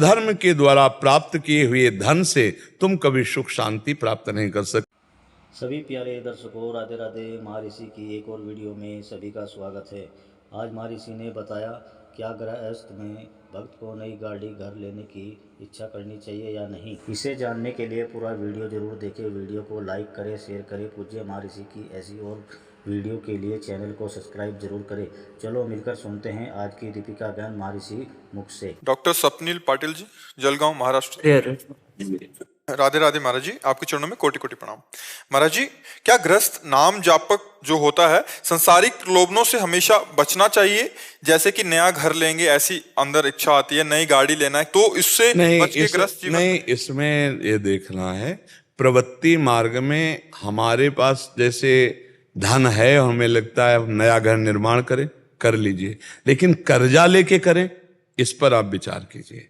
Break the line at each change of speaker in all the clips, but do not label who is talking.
अधर्म के द्वारा प्राप्त किए हुए धन से तुम कभी सुख शांति प्राप्त नहीं कर सकते।
सभी प्यारे दर्शकों, राधे राधे। महर्षि की एक और वीडियो में सभी का स्वागत है। आज महर्षि ने बताया क्या गृहस्थ में भक्त को नई गाड़ी घर लेने की इच्छा करनी चाहिए या नहीं। इसे जानने के लिए पूरा वीडियो जरूर देखें। वीडियो को लाइक करें, शेयर करें। पूज्य महर्षि की ऐसी और वीडियो के लिए चैनल को सब्सक्राइब जरूर करें। चलो मिलकर सुनते हैं आज की दीपिका ज्ञान महर्षि मुख से।
डॉक्टर स्वप्निल पाटिल जी, जलगांव, महाराष्ट्र। राधे राधे महाराज जी, आपके चरणों में कोटि कोटि प्रणाम। महाराज जी, क्या गृहस्थ नाम जापक जो होता है संसारिक प्रलोभनों से हमेशा बचना चाहिए? जैसे कि नया घर लेंगे ऐसी अंदर इच्छा आती है, नई गाड़ी लेना है, तो इससे बच के गृहस्थ जीवन
नहीं, इसमें ये देखना है प्रवृत्ति मार्ग में हमारे पास जैसे धन है और हमें लगता है नया घर निर्माण करें, कर लीजिए, लेकिन कर्जा लेके करें, इस पर आप विचार कीजिए।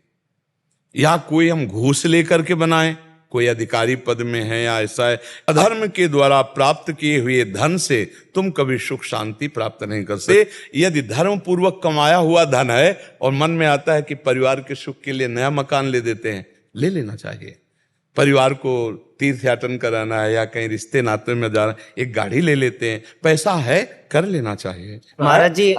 या कोई हम घूस लेकर के बनाएं, कोई अधिकारी पद में है या ऐसा है। अधर्म के द्वारा प्राप्त किए हुए धन से तुम कभी सुख शांति प्राप्त नहीं कर सकते। यदि धर्म पूर्वक कमाया हुआ धन है और मन में आता है कि परिवार के सुख के लिए नया मकान ले देते हैं, ले लेना चाहिए। परिवार को तीर्थ यात्रा कराना है या कहीं रिश्ते नाते में जाना, एक गाड़ी ले लेते हैं, पैसा है, कर लेना चाहिए।
महाराज जी,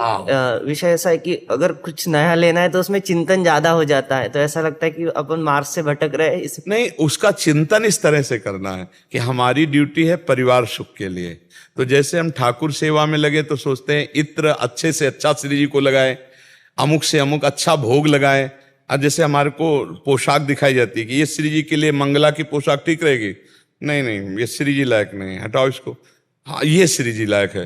विषय ऐसा है कि अगर कुछ नया लेना है तो उसमें चिंतन ज्यादा हो जाता है, तो ऐसा लगता है कि अपन मार्ग से भटक रहे हैं।
नहीं, उसका चिंतन इस तरह से करना है कि हमारी ड्यूटी है परिवार सुख के लिए। तो जैसे हम ठाकुर सेवा में लगे तो सोचते हैं इत्र अच्छे से अच्छा श्री जी को लगाए, अमुक से अमुक अच्छा भोग लगाए। और जैसे हमारे को पोशाक दिखाई जाती है कि ये श्री जी के लिए मंगला की पोशाक ठीक रहेगी, नहीं नहीं ये श्री जी लायक नहीं है, हटाओ इसको, हाँ ये श्री जी लायक है।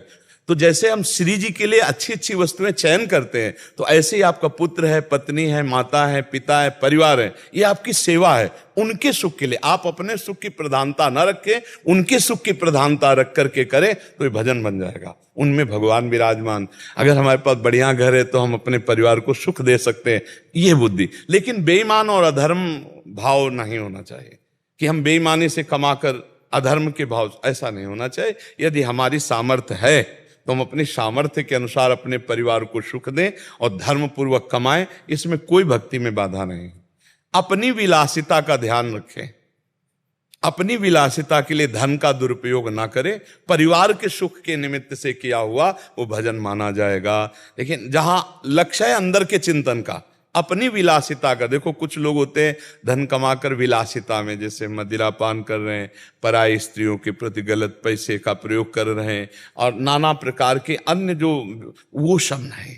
तो जैसे हम श्री जी के लिए अच्छी अच्छी वस्तुएं चयन करते हैं, तो ऐसे ही आपका पुत्र है, पत्नी है, माता है, पिता है, परिवार है, ये आपकी सेवा है। उनके सुख के लिए आप अपने सुख की प्रधानता न रखें, उनके सुख की प्रधानता रख करके करें, तो ये भजन बन जाएगा। उनमें भगवान विराजमान। अगर हमारे पास बढ़िया घर है तो हम अपने परिवार को सुख दे सकते हैं, ये बुद्धि। लेकिन बेईमान और अधर्म भाव नहीं होना चाहिए कि हम बेईमानी से कमाकर अधर्म के भाव, ऐसा नहीं होना चाहिए। यदि हमारी सामर्थ्य है तो हम अपनी सामर्थ्य के अनुसार अपने परिवार को सुख दें और धर्म पूर्वक कमाएं, इसमें कोई भक्ति में बाधा नहीं। अपनी विलासिता का ध्यान रखें, अपनी विलासिता के लिए धन का दुरुपयोग ना करें। परिवार के सुख के निमित्त से किया हुआ वो भजन माना जाएगा। लेकिन जहां लक्ष्य है अंदर के चिंतन का, अपनी विलासिता का, देखो कुछ लोग होते हैं धन कमाकर विलासिता में, जैसे मदिरा पान कर रहे हैं, पराई स्त्रियों के प्रति गलत पैसे का प्रयोग कर रहे हैं, और नाना प्रकार के अन्य जो वो सब नहीं।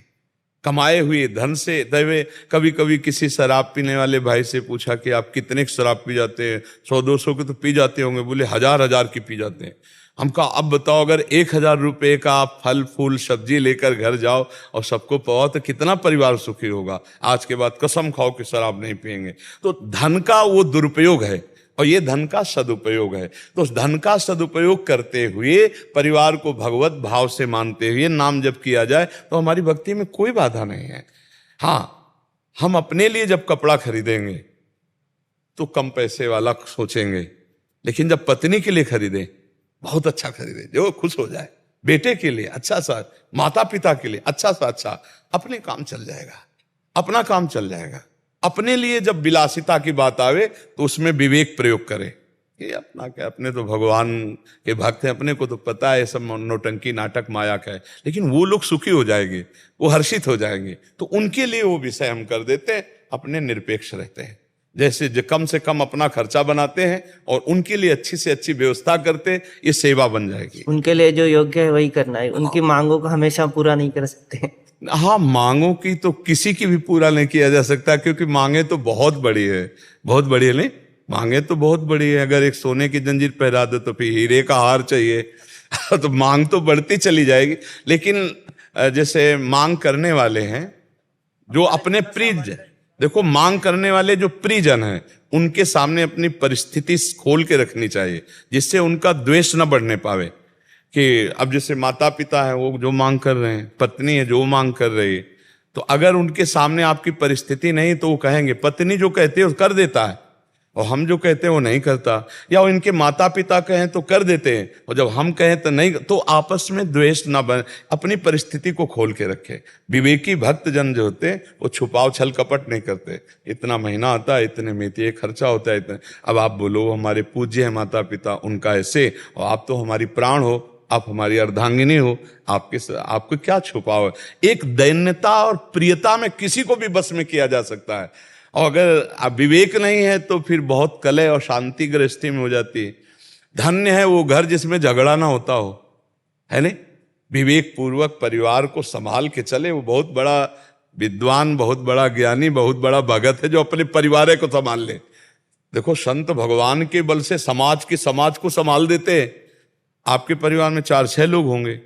कमाए हुए धन से दैवे। कभी कभी किसी शराब पीने वाले भाई से पूछा कि आप कितने शराब पी जाते हैं? 100-200 के तो पी जाते होंगे। बोले 1000-1000 की पी जाते हैं। हम कहा अब बताओ, अगर 1000 रुपये का आप फल फूल सब्जी लेकर घर जाओ और सबको पाओ तो कितना परिवार सुखी होगा। आज के बाद कसम खाओ कि शराब नहीं पिएंगे। तो धन का वो दुरुपयोग है और ये धन का सदुपयोग है। तो उस धन का सदुपयोग करते हुए परिवार को भगवत भाव से मानते हुए नाम जब किया जाए तो हमारी भक्ति में कोई बाधा नहीं है। हाँ, हम अपने लिए जब कपड़ा खरीदेंगे तो कम पैसे वाला सोचेंगे, लेकिन जब पत्नी के लिए खरीदें बहुत अच्छा खरीदे जो खुश हो जाए, बेटे के लिए अच्छा सा, माता पिता के लिए अच्छा सा अच्छा, अपने काम चल जाएगा, अपना काम चल जाएगा। अपने लिए जब विलासिता की बात आवे तो उसमें विवेक प्रयोग करें कि अपना क्या, अपने तो भगवान के भक्त हैं, अपने को तो पता है सब नौटंकी नाटक माया का है, लेकिन वो लोग सुखी हो जाएंगे, वो हर्षित हो जाएंगे, तो उनके लिए वो विषय हम कर देते हैं, अपने निरपेक्ष रहते हैं। जैसे जो कम से कम अपना खर्चा बनाते हैं और उनके लिए अच्छी से अच्छी व्यवस्था करते हैं, ये सेवा बन जाएगी।
उनके लिए जो योग्य है वही करना है, उनकी मांगों को हमेशा पूरा नहीं कर सकते।
हाँ, मांगों की तो किसी की भी पूरा नहीं किया जा सकता, क्योंकि मांगे तो बहुत बड़ी है, बहुत बड़ी है। नहीं, मांगे तो बहुत बड़ी है। अगर एक सोने की जंजीर पहरा दो तो फिर हीरे का हार चाहिए तो मांग तो बढ़ती चली जाएगी। लेकिन जैसे मांग करने वाले हैं जो अपने प्रिय, देखो मांग करने वाले जो प्रियजन हैं उनके सामने अपनी परिस्थिति खोल के रखनी चाहिए, जिससे उनका द्वेष न बढ़ने पावे। कि अब जैसे माता पिता है वो जो मांग कर रहे हैं, पत्नी है जो मांग कर रही है, तो अगर उनके सामने आपकी परिस्थिति नहीं तो वो कहेंगे, पत्नी जो कहती है वो कर देता है, और हम जो कहते हैं वो नहीं करता, या वो इनके माता पिता कहें तो कर देते हैं, और जब हम कहें तो नहीं। तो आपस में द्वेष ना बने, अपनी परिस्थिति को खोल के रखे। विवेकी भक्त जन जो होते हैं वो छुपाव छल कपट नहीं करते। इतना महीना आता है, इतने में ये खर्चा होता है, इतने। अब आप बोलो हमारे पूज्य हैं माता पिता, उनका ऐसे, और आप तो हमारी प्राण हो, आप हमारी अर्धांगिनी हो, आपको क्या छुपाव है। एक दैन्यता और प्रियता में किसी को भी बस में किया जा सकता है, और अगर विवेक नहीं है तो फिर बहुत कलह और शांति गृहस्थी में हो जाती है। धन्य है वो घर जिसमें झगड़ा ना होता हो, है नहीं। विवेक पूर्वक परिवार को संभाल के चले, वो बहुत बड़ा विद्वान, बहुत बड़ा ज्ञानी, बहुत बड़ा भगत है जो अपने परिवार को संभाल ले। देखो संत भगवान के बल से समाज को संभाल देते हैं। आपके परिवार में 4-6 लोग होंगे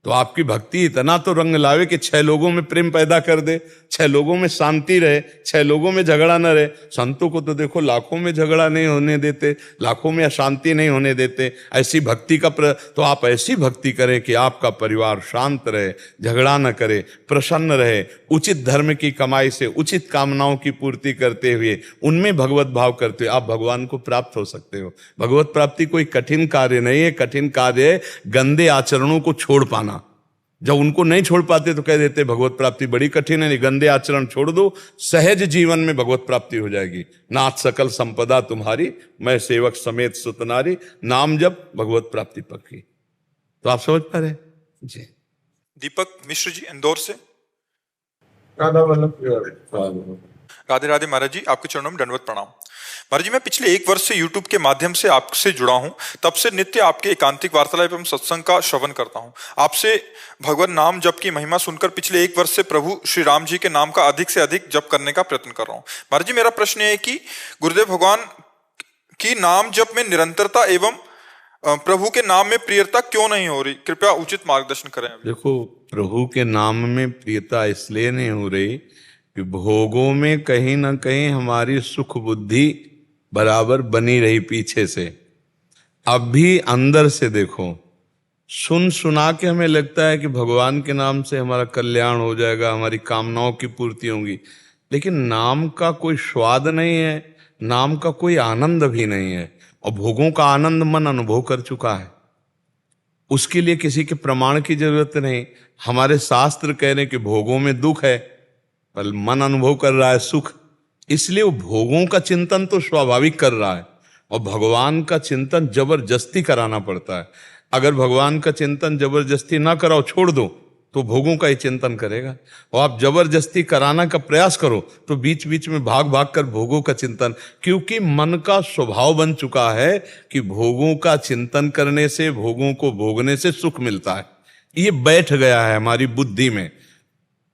तो आपकी भक्ति इतना तो रंग लावे कि 6 लोगों में प्रेम पैदा कर दे, 6 लोगों में शांति रहे, 6 लोगों में झगड़ा न रहे। संतों को तो देखो लाखों में झगड़ा नहीं होने देते, लाखों में अशांति नहीं होने देते। ऐसी भक्ति का तो आप ऐसी भक्ति करें कि आपका परिवार शांत रहे, झगड़ा न करे, प्रसन्न रहे, उचित धर्म की कमाई से उचित कामनाओं की पूर्ति करते हुए उनमें भगवत भाव करते हुए आप भगवान को प्राप्त हो सकते हो। भगवत प्राप्ति कोई कठिन कार्य नहीं है। कठिन कार्य है गंदे आचरणों को छोड़ पाना। जब उनको नहीं छोड़ पाते तो कह देते भगवत प्राप्ति बड़ी कठिन है। गंदे आचरण छोड़ दो, सहज जीवन में भगवत प्राप्ति हो जाएगी। नाथ सकल संपदा तुम्हारी, मैं सेवक समेत सुतनारी, नाम जब भगवत प्राप्ति पक्की। तो आप समझ पा रहे जी।
दीपक मिश्र जी इंदौर से। राधे राधे महाराज जी, आपके चरणों में दंडवत प्रणाम। महाराज जी, मैं पिछले 1 वर्ष से YouTube के माध्यम से आपसे जुड़ा हूं। तब से नित्य आपके एकांतिक वार्तालाप एवं सत्संग का श्रवण करता हूं। आपसे भगवान नाम जप की महिमा सुनकर पिछले 1 वर्ष से प्रभु श्री राम जी के नाम का अधिक से अधिक जप करने का प्रयत्न कर रहा हूं। महाराज जी, मेरा प्रश्न है कि गुरुदेव भगवान की नाम जप में निरंतरता एवं प्रभु के नाम में प्रियता क्यों नहीं हो रही? कृपया उचित मार्गदर्शन करें।
देखो, प्रभु के नाम में प्रियता इसलिए नहीं हो रही कि भोगों में कहीं ना कहीं हमारी सुख बुद्धि बराबर बनी रही पीछे से। अब भी अंदर से देखो, सुन सुना के हमें लगता है कि भगवान के नाम से हमारा कल्याण हो जाएगा, हमारी कामनाओं की पूर्ति होगी, लेकिन नाम का कोई स्वाद नहीं है, नाम का कोई आनंद भी नहीं है। और भोगों का आनंद मन अनुभव कर चुका है, उसके लिए किसी के प्रमाण की जरूरत नहीं। हमारे शास्त्र कह रहे हैं कि भोगों में दुख है, पर मन अनुभव कर रहा है सुख, इसलिए वो भोगों का चिंतन तो स्वाभाविक कर रहा है, और भगवान का चिंतन जबरदस्ती कराना पड़ता है। अगर भगवान का चिंतन जबरदस्ती ना कराओ, छोड़ दो, तो भोगों का ही चिंतन करेगा। और आप जबरदस्ती कराना का प्रयास करो तो बीच बीच में भाग भाग कर भोगों का चिंतन, क्योंकि मन का स्वभाव बन चुका है कि भोगों का चिंतन करने से, भोगों को भोगने से सुख मिलता है। ये बैठ गया है हमारी बुद्धि में।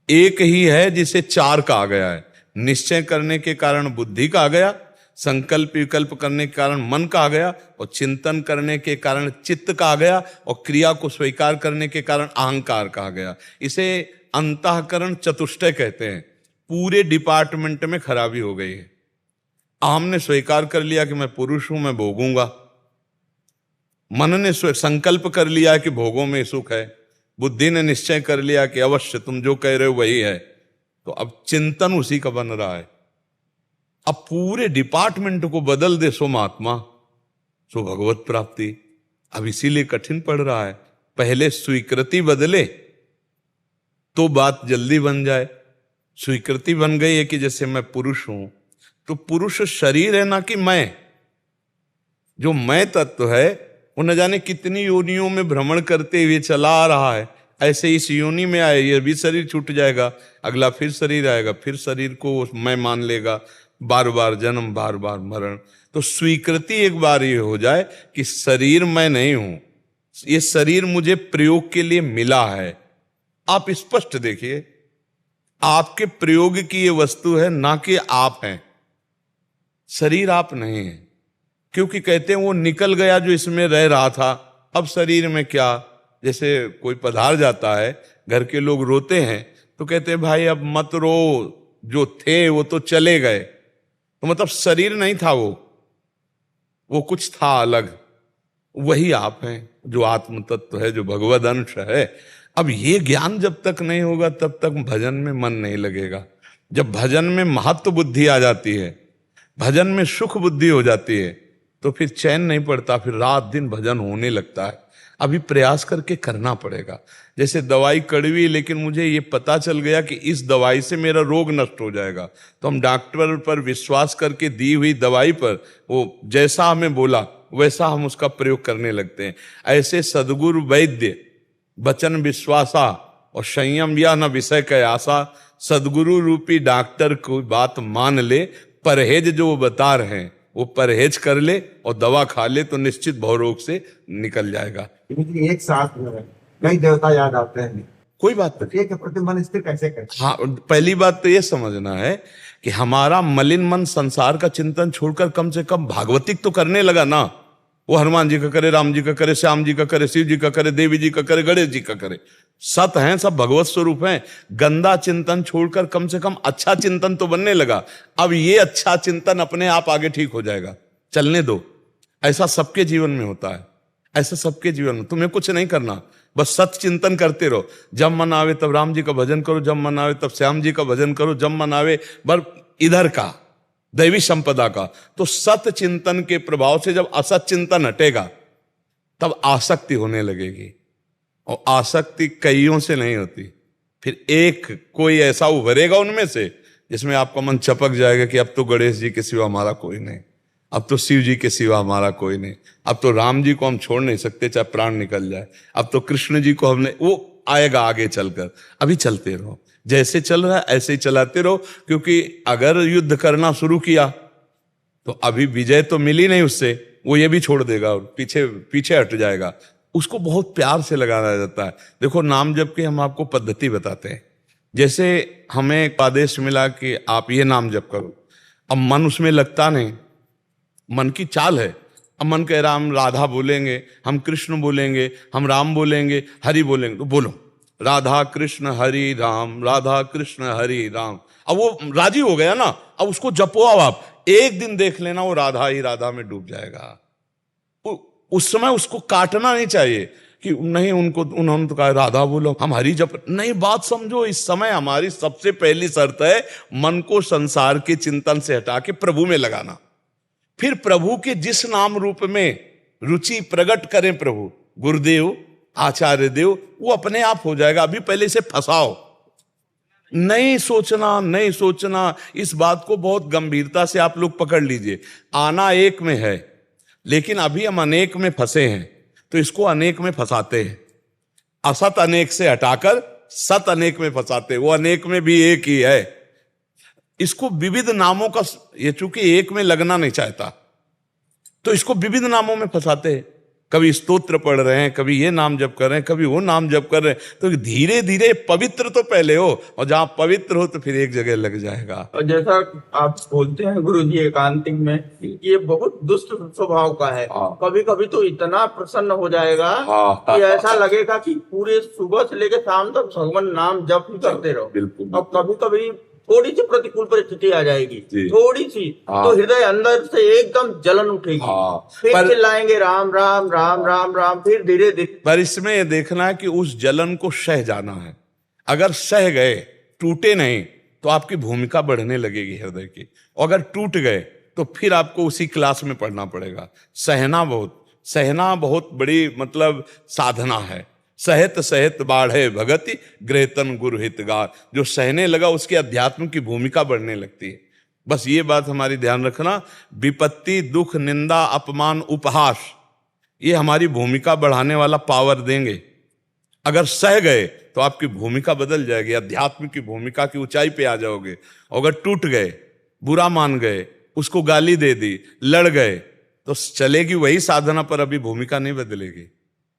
एक ही है जिसे 4 कहा गया है। निश्चय करने के कारण बुद्धि का आ गया, संकल्प विकल्प करने के कारण मन का आ गया, और चिंतन करने के कारण चित्त का आ गया, और क्रिया को स्वीकार करने के कारण अहंकार का आ गया। इसे अंतःकरण चतुष्टय कहते हैं। पूरे डिपार्टमेंट में खराबी हो गई है। हमने स्वीकार कर लिया कि मैं पुरुष हूं, मैं भोगूंगा। मन ने संकल्प कर लिया कि भोगों में सुख है। बुद्धि ने निश्चय कर लिया कि अवश्य तुम जो कह रहे हो वही है। तो अब चिंतन उसी का बन रहा है। अब पूरे डिपार्टमेंट को बदल दे सो महात्मा, सो भगवत प्राप्ति। अब इसीलिए कठिन पड़ रहा है। पहले स्वीकृति बदले तो बात जल्दी बन जाए। स्वीकृति बन गई है कि जैसे मैं पुरुष हूं, तो पुरुष शरीर है ना कि मैं। जो मैं तत्व है वो न जाने कितनी योनियों में भ्रमण करते हुए चला आ रहा है। ऐसे इस योनि में आए, ये भी शरीर छूट जाएगा, अगला फिर शरीर आएगा, फिर शरीर को मैं मान लेगा, बार बार जन्म, बार बार मरण। तो स्वीकृति एक बार ये हो जाए कि शरीर मैं नहीं हूं, ये शरीर मुझे प्रयोग के लिए मिला है। आप स्पष्ट देखिए, आपके प्रयोग की ये वस्तु है, ना कि आप हैं। शरीर आप नहीं है, क्योंकि कहते हैं वो निकल गया जो इसमें रह रहा था। अब शरीर में क्या, जैसे कोई पधार जाता है, घर के लोग रोते हैं तो कहते हैं भाई अब मत रो, जो थे वो तो चले गए। तो मतलब शरीर नहीं था वो कुछ था अलग। वही आप हैं जो आत्म तत्व है, जो भगवद अंश है। अब ये ज्ञान जब तक नहीं होगा तब तक भजन में मन नहीं लगेगा। जब भजन में महत्व बुद्धि आ जाती है, भजन में सुख बुद्धि हो जाती है तो फिर चैन नहीं पड़ता, फिर रात दिन भजन होने लगता है। अभी प्रयास करके करना पड़ेगा। जैसे दवाई कड़वी, लेकिन मुझे ये पता चल गया कि इस दवाई से मेरा रोग नष्ट हो जाएगा, तो हम डॉक्टर पर विश्वास करके दी हुई दवाई पर वो जैसा हमें बोला वैसा हम उसका प्रयोग करने लगते हैं। ऐसे सद्गुरु वैद्य वचन विश्वासा और संयम या न विषय का आशा, सद्गुरु रूपी डॉक्टर को बात मान ले, परहेज जो वो बता रहे हैं वो परहेज कर ले और दवा खा ले तो निश्चित भवरोग से निकल जाएगा।
एक साथ में कई देवता याद आते हैं,
कोई बात नहीं।
के प्रति मन स्थिर कैसे करें?
हाँ, पहली बात तो ये समझना है कि हमारा मलिन मन संसार का चिंतन छोड़कर कम से कम भागवतिक तो करने लगा ना। वो हनुमान जी का करे, राम जी का करे, श्याम जी का करे, शिव जी का करे, देवी जी का करे, गणेश जी का करे, सत हैं, सब भगवत स्वरूप हैं। गंदा चिंतन छोड़कर कम से कम अच्छा चिंतन तो बनने लगा। अब ये अच्छा चिंतन अपने आप आगे ठीक हो जाएगा, चलने दो। ऐसा सबके जीवन में होता है, ऐसा सबके जीवन में। तुम्हें कुछ नहीं करना, बस सत चिंतन करते रहो। जब मन आवे तब राम जी का भजन करो, जब मन आवे तब श्याम जी का भजन करो, जब मन आवे बर इधर का दैवी संपदा का। तो सत चिंतन के प्रभाव से जब असत चिंतन हटेगा तब आसक्ति होने लगेगी, और आसक्ति कईयों से नहीं होती। फिर एक कोई ऐसा उभरेगा उनमें से जिसमें आपका मन चपक जाएगा कि अब तो गणेश जी के सिवा हमारा कोई नहीं, अब तो शिव जी के सिवा हमारा कोई नहीं, अब तो राम जी को हम छोड़ नहीं सकते चाहे प्राण निकल जाए, अब तो कृष्ण जी को हमने, वो आएगा आगे चलकर। अभी चलते रहो, जैसे चल रहा है ऐसे ही चलाते रहो, क्योंकि अगर युद्ध करना शुरू किया तो अभी विजय तो मिली नहीं उससे, वो ये भी छोड़ देगा और पीछे पीछे हट जाएगा। उसको बहुत प्यार से लगाना जाता है। देखो, नाम जप की हम आपको पद्धति बताते हैं। जैसे हमें एक आदेश मिला कि आप ये नाम जप करो, अब मन उसमें लगता नहीं, मन की चाल है। अब मन कह रहा हम राधा बोलेंगे, हम कृष्ण बोलेंगे, हम राम बोलेंगे, हरि बोलेंगे, तो बोलो राधा कृष्ण हरि राम, राधा कृष्ण हरि राम। अब वो राजी हो गया ना, अब उसको जपो। अब आप एक दिन देख लेना वो राधा ही राधा में डूब जाएगा। उस समय उसको काटना नहीं चाहिए कि नहीं, उन्होंने तो कहा राधा बोलो हम हरि जप, नहीं। बात समझो, इस समय हमारी सबसे पहली शर्त है मन को संसार के चिंतन से हटा के प्रभु में लगाना। फिर प्रभु के जिस नाम रूप में रुचि प्रकट करें प्रभु, गुरुदेव, आचार्य देव, वो अपने आप हो जाएगा। अभी पहले से फंसाओ, नहीं सोचना, नहीं सोचना। इस बात को बहुत गंभीरता से आप लोग पकड़ लीजिए। आना एक में है, लेकिन अभी हम अनेक में फंसे हैं, तो इसको अनेक में फंसाते हैं। असत अनेक से हटाकर सत अनेक में फंसाते हैं। वो अनेक में भी एक ही है। इसको विविध नामों का, ये चूंकि एक में लगना नहीं चाहता तो इसको विविध नामों में फंसाते हैं। कभी स्तोत्र पढ़ रहे हैं, कभी ये नाम जप कर रहे हैं, कभी वो नाम जप कर रहे हैं। तो धीरे धीरे पवित्र तो पहले हो, और जहां पवित्र हो तो फिर एक जगह लग जाएगा।
और जैसा आप बोलते हैं गुरु जी एकांतिक में, ये बहुत दुष्ट स्वभाव का है। कभी कभी तो इतना प्रसन्न हो जाएगा कि ऐसा लगेगा कि पूरे सुबह से लेकर शाम तक भगवान नाम जप ही करते रहो।
बिल्कुल।
और कभी कभी थोड़ी सी प्रतिकूल परिस्थिति आ जाएगी, थोड़ी सी, तो हृदय अंदर से एकदम जलन उठेगी। फिर चिल्लाएंगे राम राम राम राम राम, फिर धीरे धीरे।
पर इसमें यह देखना है कि उस जलन को सह जाना है। अगर सह गए, टूटे नहीं, तो आपकी भूमिका बढ़ने लगेगी हृदय की। और अगर टूट गए तो फिर आपको उसी क्लास में पढ़ना पड़ेगा। सहना बहुत बड़ी मतलब साधना है। सहत सहत बाढ़े भगति ग्रहतन गुरु हितगार। जो सहने लगा उसके अध्यात्म की भूमिका बढ़ने लगती है। बस ये बात हमारी ध्यान रखना। विपत्ति, दुख, निंदा, अपमान, उपहास, ये हमारी भूमिका बढ़ाने वाला पावर देंगे। अगर सह गए तो आपकी भूमिका बदल जाएगी, अध्यात्म की भूमिका की ऊंचाई पे आ जाओगे। अगर टूट गए, बुरा मान गए, उसको गाली दे दी, लड़ गए, तो चलेगी वही साधना, पर अभी भूमिका नहीं बदलेगी।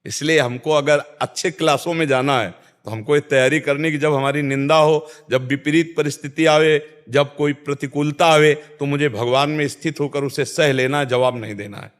इसलिए हमको अगर अच्छे क्लासों में जाना है तो हमको ये तैयारी करनी कि जब हमारी निंदा हो, जब विपरीत परिस्थिति आवे, जब कोई प्रतिकूलता आवे, तो मुझे भगवान में स्थित होकर उसे सह लेना है, जवाब नहीं देना है।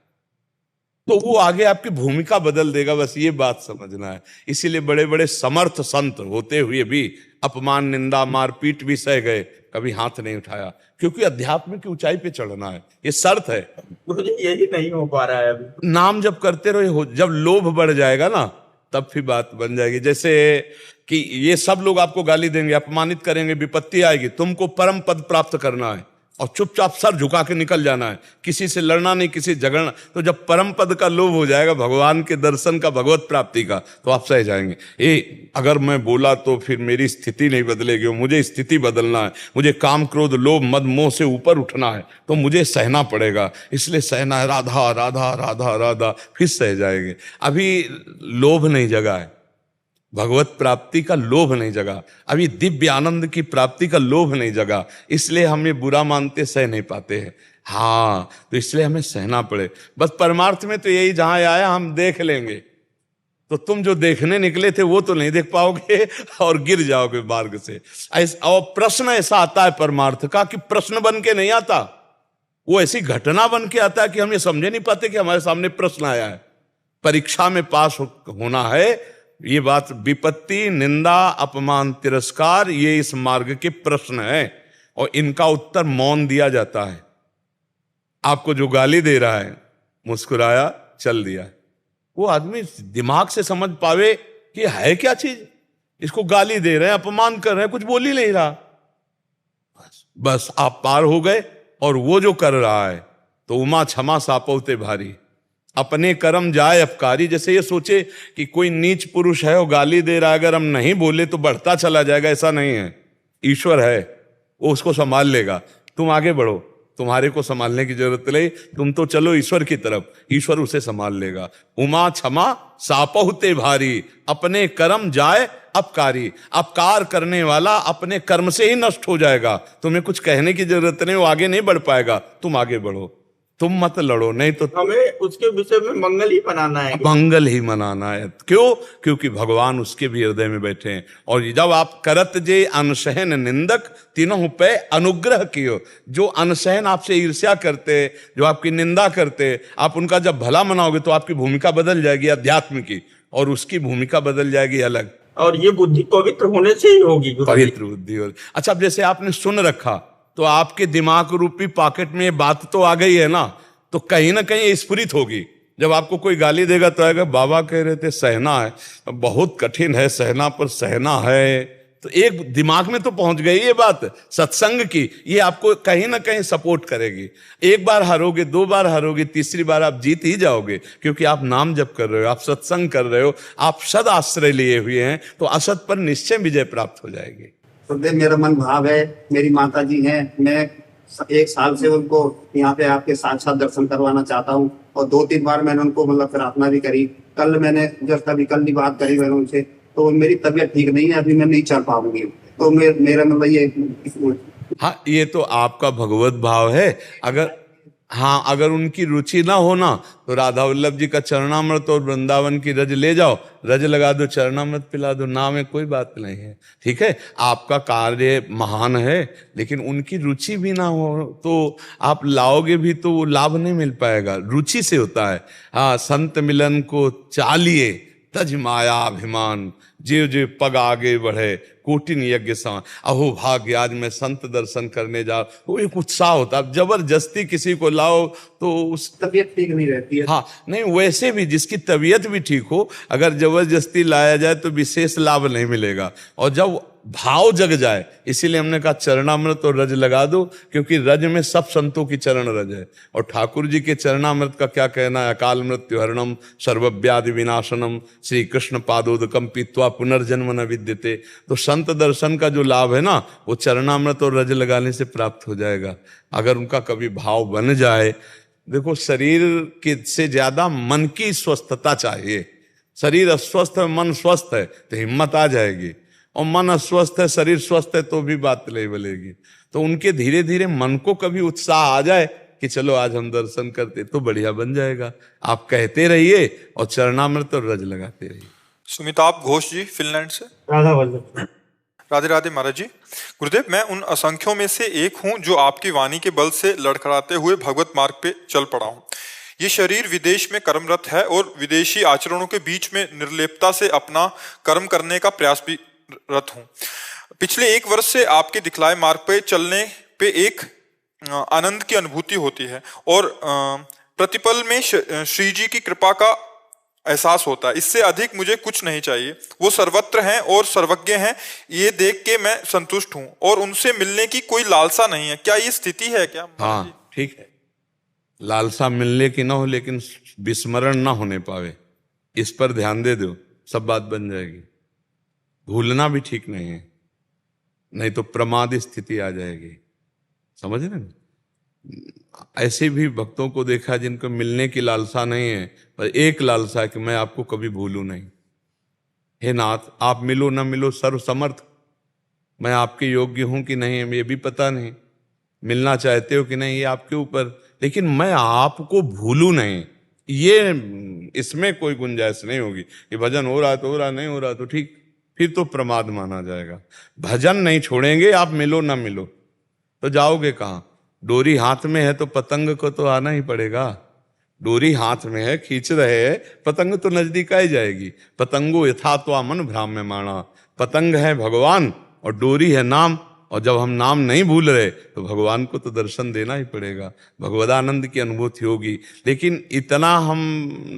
तो वो आगे आपकी भूमिका बदल देगा। बस ये बात समझना है। इसीलिए बड़े बड़े समर्थ संत होते हुए भी अपमान, निंदा, मारपीट भी सह गए, कभी हाथ नहीं उठाया, क्योंकि अध्यात्म की ऊंचाई पे चढ़ना है, ये शर्त है।
गुरुजी यही नहीं हो पा रहा है अभी।
नाम जब करते रहो, जब लोभ बढ़ जाएगा ना, तब फिर बात बन जाएगी। जैसे कि ये सब लोग आपको गाली देंगे, अपमानित करेंगे, विपत्ति आएगी, तुमको परम पद प्राप्त करना है, और चुपचाप सर झुका के निकल जाना है, किसी से लड़ना नहीं, किसी से झगड़ना। तो जब परम पद का लोभ हो जाएगा, भगवान के दर्शन का, भगवत प्राप्ति का, तो आप सह जाएंगे। अगर मैं बोला तो फिर मेरी स्थिति नहीं बदलेगी, मुझे स्थिति बदलना है, मुझे काम क्रोध लोभ मद मोह से ऊपर उठना है, तो मुझे सहना पड़ेगा, इसलिए सहना है, राधा राधा राधा राधा, फिर सह जाएंगे। अभी लोभ नहीं जगा है, भगवत प्राप्ति का लोभ नहीं जगा, अभी दिव्य आनंद की प्राप्ति का लोभ नहीं जगा, इसलिए हम ये बुरा मानते, सह नहीं पाते हैं। हाँ, तो इसलिए हमें सहना पड़े। बस परमार्थ में तो यही, जहां आया हम देख लेंगे, तो तुम जो देखने निकले थे वो तो नहीं देख पाओगे और गिर जाओगे मार्ग से। और प्रश्न ऐसा आता है परमार्थ का कि प्रश्न बन के नहीं आता, वो ऐसी घटना बन के आता है कि हम ये समझे नहीं पाते कि हमारे सामने प्रश्न आया है। परीक्षा में पास होना है, ये बात विपत्ति, निंदा, अपमान, तिरस्कार, ये इस मार्ग के प्रश्न हैं, और इनका उत्तर मौन दिया जाता है। आपको जो गाली दे रहा है, मुस्कुराया, चल दिया, वो आदमी दिमाग से समझ पावे कि है क्या चीज, इसको गाली दे रहे हैं, अपमान कर रहे हैं, कुछ बोल ही नहीं रहा, बस आप पार हो गए। और वो जो कर रहा है, तो उमा क्षमा सापौते भारी, अपने कर्म जाए अपकारी। जैसे ये सोचे कि कोई नीच पुरुष है और गाली दे रहा है, अगर हम नहीं बोले तो बढ़ता चला जाएगा, ऐसा नहीं है। ईश्वर है, वो उसको संभाल लेगा, तुम आगे बढ़ो, तुम्हारे को संभालने की जरूरत नहीं, तुम तो चलो ईश्वर की तरफ, ईश्वर उसे संभाल लेगा। उमा क्षमा सापहुते भारी, अपने कर्म जाए अपकारी, अपकार करने वाला अपने कर्म से ही नष्ट हो जाएगा, तुम्हें कुछ कहने की जरूरत नहीं, वो आगे नहीं बढ़ पाएगा, तुम आगे बढ़ो, तुम मत लड़ो, नहीं तो
हमें उसके विषय में मंगल ही मनाना है,
मंगल ही मनाना है। क्यों? क्योंकि भगवान उसके भी हृदय में बैठे हैं। और जब आप करत जे अनसहन निंदक, तीनों पे अनुग्रह कियो, जो अनसहन आपसे ईर्ष्या करते, जो आपकी निंदा करते, आप उनका जब भला मनाओगे तो आपकी भूमिका बदल जाएगी अध्यात्म की, और उसकी भूमिका बदल जाएगी अलग,
और ये बुद्धि पवित्र होने से ही होगी,
पवित्र बुद्धि हो। अच्छा, अब जैसे आपने सुन रखा, तो आपके दिमाग रूपी पॉकेट में ये बात तो आ गई है ना, तो कहीं ना कहीं स्फुरित होगी। जब आपको कोई गाली देगा तो आएगा, बाबा कह रहे थे सहना है, बहुत कठिन है सहना, पर सहना है, तो एक दिमाग में तो पहुंच गई ये बात सत्संग की, ये आपको कहीं ना कहीं सपोर्ट करेगी। एक बार हारोगे, दो बार हारोगे, तीसरी बार आप जीत ही जाओगे, क्योंकि आप नाम जप कर रहे हो, आप सत्संग कर रहे हो, आप सद आश्रय लिए हुए हैं, तो असत पर निश्चय विजय प्राप्त हो जाएगी।
गुरुदेव, मेरा मन भाव है, मेरी माता जी हैं, मैं 1 साल से उनको यहाँ पे आपके साक्षात दर्शन करवाना चाहता हूँ, और 2-3 बार मैंने उनको मतलब प्रार्थना भी करी। कल मैंने जस्ट अभी कल की बात करी मैंने उनसे, तो मेरी तबीयत ठीक नहीं है, अभी मैं नहीं चल पाऊंगी, तो मेरा मतलब ये।
हाँ, ये तो आपका भगवत भाव है। अगर उनकी रुचि ना होना तो राधा वल्लभ जी का चरणामृत और वृंदावन की रज ले जाओ, रज लगा दो, चरणामृत पिला दो, ना में कोई बात नहीं है, ठीक है। आपका कार्य महान है, लेकिन उनकी रुचि भी ना हो तो आप लाओगे भी तो वो लाभ नहीं मिल पाएगा। रुचि से होता है। हाँ, संत मिलन को चालिए तज माया अभिमान, जीव जीव पग आगे बढ़े कोटिन यज्ञ सान। अहो भाग्य, आज मैं संत दर्शन करने जा, वो एक उत्साह होता है। जबरदस्ती किसी को लाओ तो उस
तबीयत ठीक नहीं रहती है।
हाँ, नहीं, वैसे भी जिसकी तबीयत भी ठीक हो, अगर जबरदस्ती लाया जाए तो विशेष लाभ नहीं मिलेगा। और जब भाव जग जाए, इसीलिए हमने कहा चरणामृत और रज लगा दो, क्योंकि रज में सब संतों की चरण रज है। और ठाकुर जी के चरणामृत का क्या कहना है? अकाल मृत्यु हरणम सर्वव्याधि विनाशनम श्री कृष्ण पादोदकम पीत्वा पुनर्जन्म न विद्यते। तो संत दर्शन का जो लाभ है ना, वो चरणामृत और रज लगाने से प्राप्त हो जाएगा, अगर उनका कभी भाव बन जाए। देखो, शरीर के से ज्यादा मन की स्वस्थता चाहिए। शरीर अस्वस्थ है, मन स्वस्थ है तो हिम्मत आ जाएगी, और मन अस्वस्थ है, शरीर स्वस्थ है तो भी बात नहीं बनेगी। तो उनके धीरे धीरे मन को कभी उत्साह आ जाए कि चलो आज हम दर्शन करते, तो बढ़िया बन जाएगा। आप कहते रहिए और चरणामृत और रज लगाते रहिए।
सुमिताभ घोष जी, फिनलैंड से।
राधा वल्लभ।
राधे राधे महाराज जी। गुरुदेव, मैं उन असंख्यों में से एक हूं जो आपकी वाणी के बल से लड़खड़ाते हुए भगवत मार्ग पे चल पड़ा हूं। ये शरीर विदेश में कर्मरत है और विदेशी आचरणों के बीच में निर्लेपता से अपना कर्म करने का प्रयास भी रत हूं। पिछले 1 वर्ष से आपके दिखलाए मार्ग पे चलने पे एक आनंद की अनुभूति होती है, और प्रतिपल में श्री जी की कृपा का एहसास होता है, इससे अधिक मुझे कुछ नहीं चाहिए। वो सर्वत्र हैं और सर्वज्ञ हैं, ये देख के मैं संतुष्ट हूँ और उनसे मिलने की कोई लालसा नहीं है। क्या ये स्थिति है क्या?
हाँ ठीक है, लालसा मिलने की ना हो लेकिन विस्मरण ना होने पावे, इस पर ध्यान दे दो, सब बात बन जाएगी। भूलना भी ठीक नहीं है, नहीं तो प्रमाद स्थिति आ जाएगी, समझ रहे हैं? ऐसे भी भक्तों को देखा जिनको मिलने की लालसा नहीं है, पर एक लालसा है कि मैं आपको कभी भूलूं नहीं। हे नाथ, आप मिलो ना मिलो सर्व समर्थ, मैं आपके योग्य हूं कि नहीं ये भी पता नहीं, मिलना चाहते हो कि नहीं ये आपके ऊपर, लेकिन मैं आपको भूलूं नहीं, ये इसमें कोई गुंजाइश नहीं होगी। कि भजन हो रहा तो हो रहा, नहीं हो रहा तो ठीक, फिर तो प्रमाद माना जाएगा। भजन नहीं छोड़ेंगे, आप मिलो ना मिलो तो जाओगे कहाँ? डोरी हाथ में है तो पतंग को तो आना ही पड़ेगा। डोरी हाथ में है, खींच रहे हैं, पतंग तो नजदीक आ ही जाएगी। पतंगो यथा तो मन भ्राम्य माणा, पतंग है भगवान और डोरी है नाम, और जब हम नाम नहीं भूल रहे तो भगवान को तो दर्शन देना ही पड़ेगा, भगवदानंद की अनुभूति होगी। लेकिन इतना हम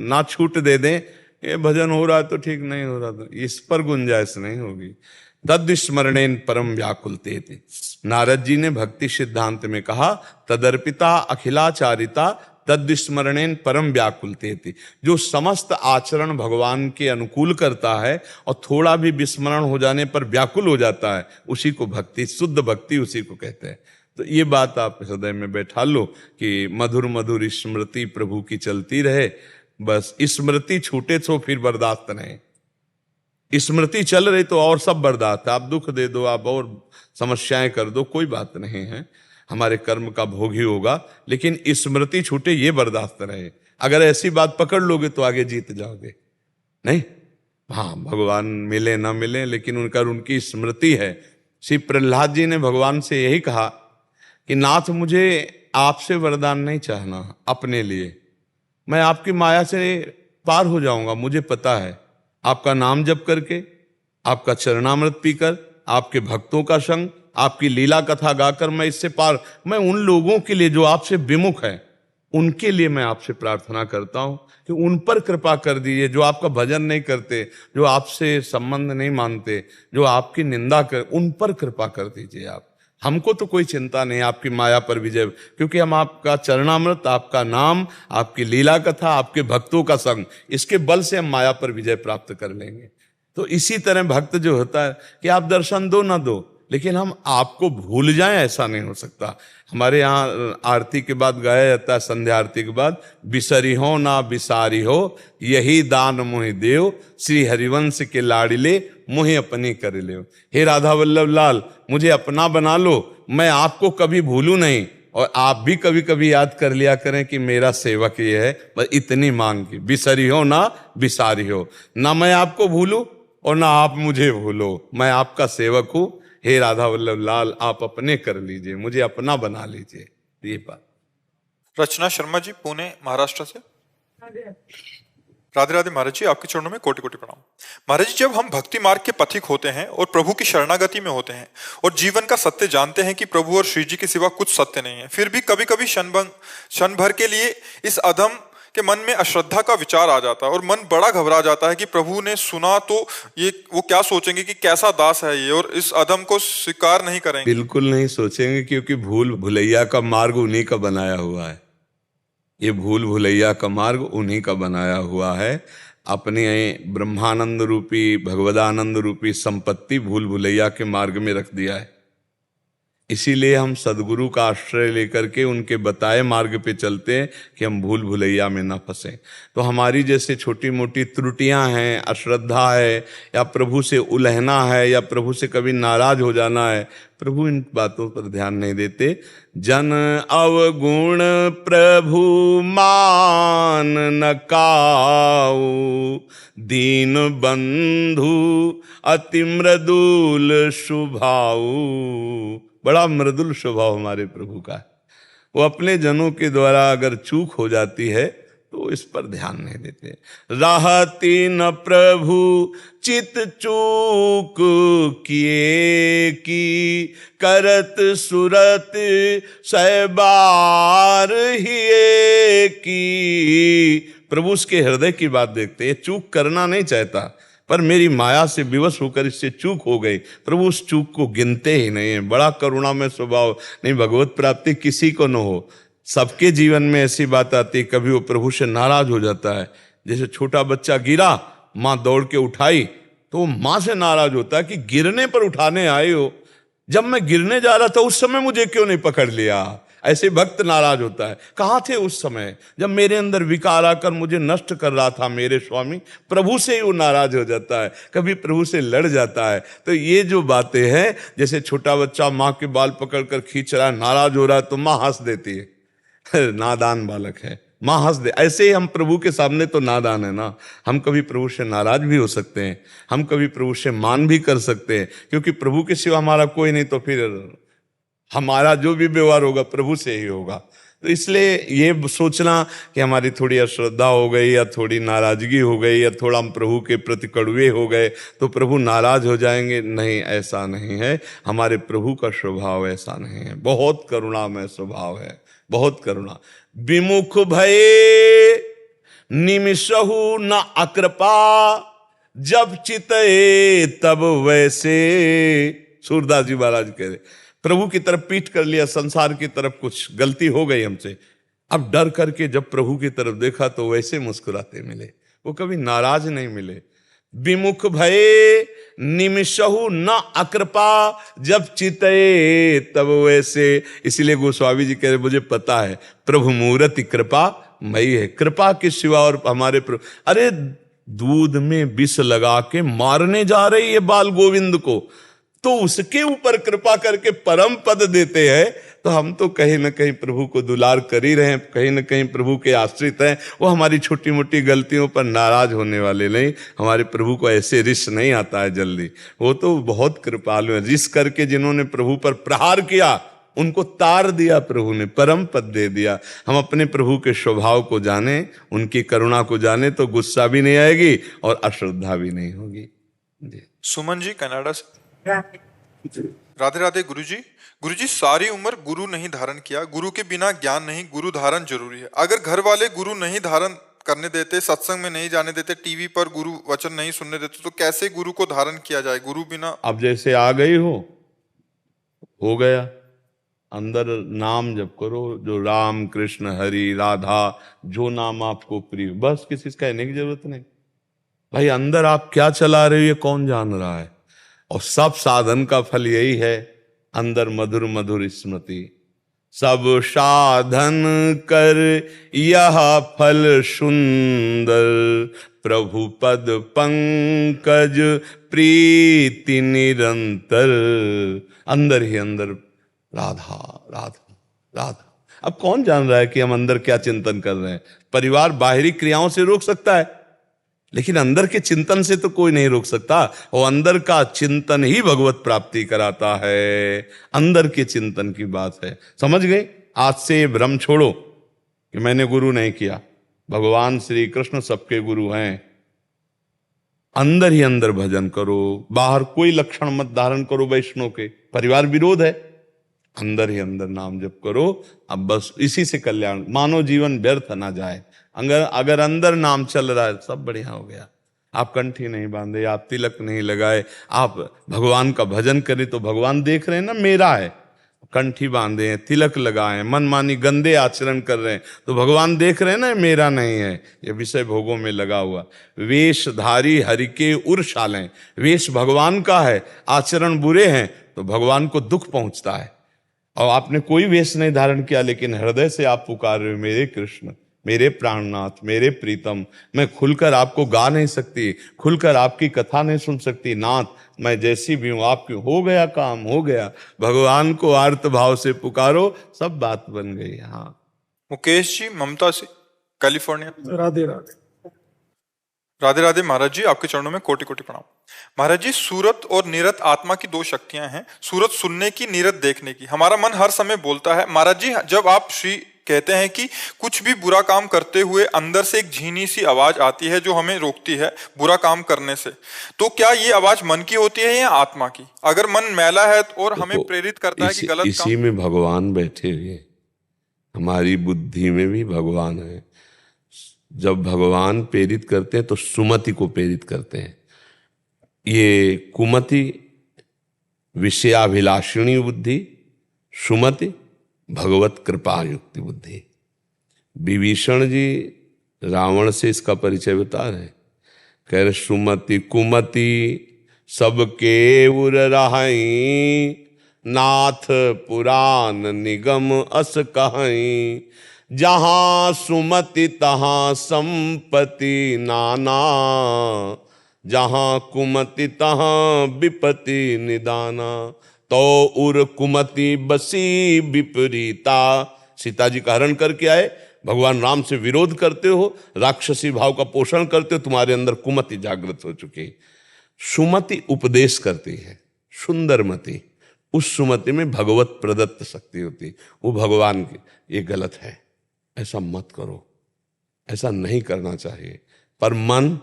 ना छूट दे दें, ये भजन हो रहा तो ठीक, नहीं हो रहा तो, इस पर गुंजाइश नहीं होगी। तद स्मरणेन परम व्याकुलते थे। नारद जी ने भक्ति सिद्धांत में कहा तदर्पिता अखिलाचारिता तद स्मरणेन परम व्याकुलते थे। जो समस्त आचरण भगवान के अनुकूल करता है और थोड़ा भी विस्मरण हो जाने पर व्याकुल हो जाता है, उसी को भक्ति, शुद्ध भक्ति उसी को कहते हैं। तो ये बात आप हृदय में बैठा लो कि मधुर मधुर स्मृति प्रभु की चलती रहे, बस स्मृति छूटे तो फिर बर्दाश्त नहीं। स्मृति चल रही तो और सब बर्दाश्त है, आप दुख दे दो, आप और समस्याएं कर दो, कोई बात नहीं है, हमारे कर्म का भोग ही होगा, लेकिन स्मृति छूटे ये बर्दाश्त रहे। अगर ऐसी बात पकड़ लोगे तो आगे जीत जाओगे। नहीं, हाँ भगवान मिले ना मिले, लेकिन उनकी स्मृति है। श्री प्रहलाद जी ने भगवान से यही कहा कि नाथ मुझे आपसे वरदान नहीं चाहना अपने लिए, मैं आपकी माया से पार हो जाऊंगा, मुझे पता है आपका नाम जप करके, आपका चरणामृत पीकर, आपके भक्तों का संग, आपकी लीला कथा गाकर मैं इससे पार, मैं उन लोगों के लिए जो आपसे विमुख है, उनके लिए मैं आपसे प्रार्थना करता हूं कि उन पर कृपा कर दीजिए, जो आपका भजन नहीं करते, जो आपसे संबंध नहीं मानते, जो आपकी निंदा कर, उन पर कृपा कर दीजिए आप। हमको तो कोई चिंता नहीं आपकी माया पर विजय, क्योंकि हम आपका चरणामृत, आपका नाम, आपकी लीला कथा, आपके भक्तों का संग, इसके बल से हम माया पर विजय प्राप्त कर लेंगे। तो इसी तरह भक्त जो होता है कि आप दर्शन दो ना दो, लेकिन हम आपको भूल जाएं ऐसा नहीं हो सकता। हमारे यहाँ आरती के बाद गाया जाता है, संध्या आरती के बाद, बिसरी हो ना बिसारी हो यही दान मोहि देव, श्री हरिवंश के लाडिले मोहि अपनी कर ले। हे राधा वल्लभ लाल, मुझे अपना बना लो, मैं आपको कभी भूलूं नहीं, और आप भी कभी कभी याद कर लिया करें कि मेरा सेवक ये है, बस इतनी मांग की, बिसरी हो ना बिसारी हो, ना मैं आपको भूलूं और ना आप मुझे भूलो, मैं आपका सेवक हूं। हे राधा वल्लभ लाल, आप अपने कर लीजिए, मुझे अपना बना लीजिए। ये बात।
रचना शर्मा जी, पुणे महाराष्ट्र से। राधे राधे महाराज जी, आपके चरणों में कोटि कोटि प्रणाम। महाराज जी, जब हम भक्ति मार्ग के पथिक होते हैं और प्रभु की शरणागति में होते हैं और जीवन का सत्य जानते हैं कि प्रभु और श्री जी के सिवा कुछ सत्य नहीं है, फिर भी कभी कभी क्षण भर के लिए इस अधम के मन में अश्रद्धा का विचार आ जाता है और मन बड़ा घबरा जाता है कि प्रभु ने सुना तो ये वो क्या सोचेंगे कि कैसा दास है ये, और इस अधम को स्वीकार नहीं करेंगे।
बिल्कुल नहीं सोचेंगे, क्योंकि भूल भुलैया का मार्ग उन्हीं का बनाया हुआ है। ये भूल भुलैया का मार्ग उन्हीं का बनाया हुआ है। अपने ब्रह्मानंद रूपी, भगवदानंद रूपी संपत्ति भूल भुलैया के मार्ग में रख दिया है। इसीलिए हम सदगुरु का आश्रय लेकर के उनके बताए मार्ग पे चलते हैं कि हम भूल भुलैया में ना फंसे। तो हमारी जैसे छोटी मोटी त्रुटियां हैं, अश्रद्धा है, या प्रभु से उलहना है, या प्रभु से कभी नाराज हो जाना है, प्रभु इन बातों पर ध्यान नहीं देते। जन अवगुण प्रभु मान न काऊ, दीन बंधु अति मृदुल स्वभाव। बड़ा मृदुल स्वभाव हमारे प्रभु का है। वो अपने जनों के द्वारा अगर चूक हो जाती है तो इस पर ध्यान नहीं देते। रहती न प्रभु चित चूक किए की, करत सुरत सहबार हिए की, प्रभु उसके हृदय की बात देखते। ये चूक करना नहीं चाहता, पर मेरी माया से विवश होकर इससे चूक हो गई। प्रभु उस चूक को गिनते ही नहीं है। बड़ा करुणामय स्वभाव। नहीं, भगवत प्राप्ति किसी को न हो, सबके जीवन में ऐसी बात आती है। कभी वो प्रभु से नाराज हो जाता है। जैसे छोटा बच्चा गिरा, माँ दौड़ के उठाई, तो वो माँ से नाराज होता है कि गिरने पर उठाने आए हो, जब मैं गिरने जा रहा था उस समय मुझे क्यों नहीं पकड़ लिया। ऐसे भक्त नाराज होता है। कहाँ थे उस समय जब मेरे अंदर विकार आकर मुझे नष्ट कर रहा था मेरे स्वामी। प्रभु से ही वो नाराज हो जाता है, कभी प्रभु से लड़ जाता है। तो ये जो बातें हैं, जैसे छोटा बच्चा माँ के बाल पकड़कर खींच रहा है, नाराज हो रहा है, तो माँ हंस देती है, नादान बालक है, माँ हंस दे। ऐसे ही हम प्रभु के सामने तो नादान है ना। हम कभी प्रभु से नाराज भी हो सकते हैं, हम कभी प्रभु से मान भी कर सकते हैं, क्योंकि प्रभु के सिवा हमारा कोई नहीं। तो फिर हमारा जो भी व्यवहार होगा प्रभु से ही होगा। तो इसलिए ये सोचना कि हमारी थोड़ी अश्रद्धा हो गई या थोड़ी नाराजगी हो गई या थोड़ा हम प्रभु के प्रति कड़वे हो गए तो प्रभु नाराज हो जाएंगे, नहीं, ऐसा नहीं है। हमारे प्रभु का स्वभाव ऐसा नहीं है। बहुत करुणामय स्वभाव है, बहुत करुणा। विमुख भये निमिषहु न अकृपा, जब चितए तब वैसे। सूरदास जी महाराज कह रहे, प्रभु की तरफ पीठ कर लिया, संसार की तरफ कुछ गलती हो गई हमसे, अब डर करके जब प्रभु की तरफ देखा तो वैसे मुस्कुराते मिले, वो कभी नाराज नहीं मिले। विमुख भये निमिषहु न अकृपा, जब चितए तब वैसे। इसीलिए गोस्वामी जी कह रहे, मुझे पता है प्रभु मूर्ति कृपा मई है। कृपा के सिवा और हमारे प्रभु, अरे दूध में विष लगा के मारने जा रही है बाल गोविंद को, तो उसके ऊपर कृपा करके परम पद देते हैं। तो हम तो कहीं ना कहीं प्रभु को दुलार कर ही रहे हैं, कहीं ना कहीं प्रभु के आश्रित हैं। वो हमारी छोटी मोटी गलतियों पर नाराज होने वाले नहीं। हमारे प्रभु को ऐसे रिस नहीं आता है जल्दी, वो तो बहुत कृपालु है। रिस करके जिन्होंने प्रभु पर प्रहार किया उनको तार दिया प्रभु ने, परम पद दे दिया। हम अपने प्रभु के स्वभाव को जाने, उनकी करुणा को जाने, तो गुस्सा भी नहीं आएगी और अश्रद्धा भी नहीं होगी।
सुमन जी कनाडा से। राधे राधे गुरुजी। गुरुजी, सारी उम्र गुरु नहीं धारण किया, गुरु के बिना ज्ञान नहीं, गुरु धारण जरूरी है। अगर घर वाले गुरु नहीं धारण करने देते, सत्संग में नहीं जाने देते, टीवी पर गुरु वचन नहीं सुनने देते, तो कैसे गुरु को धारण किया जाए गुरु बिना?
अब जैसे आ गई हो गया, अंदर नाम जप करो, जो राम कृष्ण हरि राधा, जो नाम आपको प्रिय, बस किसी से कहने की जरूरत नहीं। भाई अंदर आप क्या चला रहे हो ये कौन जान रहा है। और सब साधन का फल यही है, अंदर मधुर मधुर स्मृति। सब साधन कर यह फल सुंदर, प्रभु पद पंकज प्रीति निरंतर। अंदर ही अंदर राधा राधा राधा। अब कौन जान रहा है कि हम अंदर क्या चिंतन कर रहे हैं। परिवार बाहरी क्रियाओं से रोक सकता है, लेकिन अंदर के चिंतन से तो कोई नहीं रोक सकता। और अंदर का चिंतन ही भगवत प्राप्ति कराता है। अंदर के चिंतन की बात है, समझ गए। आज से भ्रम छोड़ो कि मैंने गुरु नहीं किया। भगवान श्री कृष्ण सबके गुरु हैं। अंदर ही अंदर भजन करो, बाहर कोई लक्षण मत धारण करो वैष्णव के, परिवार विरोध है। अंदर ही अंदर नाम जप करो। अब बस इसी से कल्याण, मानव जीवन व्यर्थ ना जाए। अगर अंदर नाम चल रहा है सब बढ़िया हो गया। आप कंठी नहीं बांधे, आप तिलक नहीं लगाए, आप भगवान का भजन करें तो भगवान देख रहे हैं ना मेरा है। कंठी बांधे हैं, तिलक लगाए, मनमानी गंदे आचरण कर रहे हैं तो भगवान देख रहे हैं ना मेरा नहीं है, ये विषय भोगों में लगा हुआ। वेशधारी हरि के उर्शालें, वेश भगवान का है, आचरण बुरे हैं तो भगवान को दुख पहुंचता है। और आपने कोई वेश नहीं धारण किया, लेकिन हृदय से आप पुकार रहे हो मेरे कृष्ण, मेरे प्राणनाथ, मेरे प्रीतम। मैं खुलकर आपको गा नहीं सकती, खुलकर आपकी कथा नहीं सुन सकती। नाथ मैं जैसी भी हूं आपकी, हो गया काम, हो गया। भगवान को आर्त भाव से पुकारो, सब बात बन गई। हाँ
मुकेश जी ममता से कैलिफोर्निया।
राधे राधे।
राधे राधे महाराज जी, आपके चरणों में कोटि कोटि प्रणाम। महाराज जी, सूरत और नीरत आत्मा की दो शक्तियां हैं, सूरत सुनने की, नीरत देखने की। हमारा मन हर समय बोलता है। महाराज जी, जब आप श्री कहते हैं कि कुछ भी बुरा काम करते हुए अंदर से एक झीनी सी आवाज आती है जो हमें रोकती है बुरा काम करने से, तो क्या ये आवाज मन की होती है या आत्मा की? अगर मन मैला है और हमें प्रेरित करता है कि गलत
इसी में भगवान बैठे हुए, हमारी बुद्धि में भी भगवान है। जब भगवान प्रेरित करते हैं तो सुमति को प्रेरित करते हैं। ये कुमति विषयाभिलाषिणी बुद्धि, सुमति भगवत कृपा युक्ति बुद्धि। विभीषण जी रावण से इसका परिचय बता रहे, कह रहे सुमति कुमति सबके उर रहाई, नाथ पुराण निगम अस कहाई, जहां सुमति तहां संपत्ति नाना, जहां कुमति तहां विपत्ति निदाना। तो उर कुमति बसी विपरीता, सीता जी का हरण करके आए, भगवान राम से विरोध करते हो, राक्षसी भाव का पोषण करते हो, तुम्हारे अंदर कुमति जागृत हो चुकी। सुमति उपदेश करती है, सुंदरमति उस सुमति में भगवत प्रदत्त शक्ति होती, वो भगवान की। ये गलत है, ऐसा मत करो, ऐसा नहीं करना चाहिए। पर मन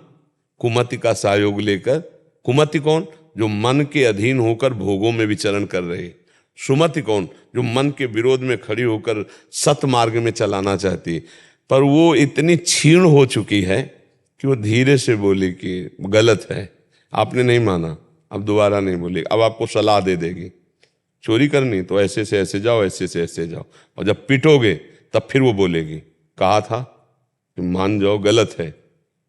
कुमति का सहयोग लेकर, कुमति कौन? जो मन के अधीन होकर भोगों में विचरण कर रहे। सुमति कौन? जो मन के विरोध में खड़ी होकर सत मार्ग में चलाना चाहती। पर वो इतनी क्षीण हो चुकी है कि वो धीरे से बोली कि गलत है, आपने नहीं माना, अब दोबारा नहीं बोलेगी। अब आपको सलाह दे देगी, चोरी करनी तो ऐसे से ऐसे जाओ, ऐसे से ऐसे जाओ, और जब पिटोगे तब फिर वो बोलेगी कहा था कि मान जाओ, गलत है।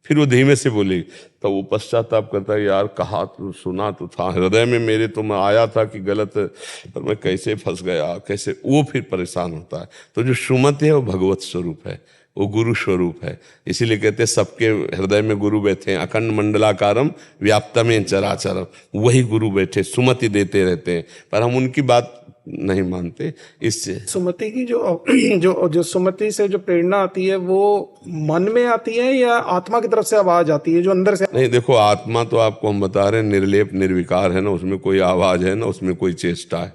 फिर वो धीमे से बोलेगी, तब वो पश्चाताप करता है, यार कहा तो सुना तो था, हृदय में मेरे तो मैं आया था कि गलत है, पर मैं कैसे फंस गया, कैसे। वो फिर परेशान होता है। तो जो सुमति है वो भगवत स्वरूप है, वो गुरु स्वरूप है। इसीलिए कहते हैं सबके हृदय में गुरु बैठे हैं, अखंड मंडलाकारम व्याप्तमेन चराचरम, वही गुरु बैठे सुमति देते रहते हैं। पर हम उनकी बात नहीं मानते। इससे
सुमति की जो सुमति से जो प्रेरणा आती है वो मन में आती है या आत्मा की तरफ से आवाज आती है जो अंदर से?
नहीं, देखो आत्मा तो आपको हम बता रहे हैं निर्लेप निर्विकार है ना, उसमें कोई आवाज है ना, उसमें कोई चेष्टा है।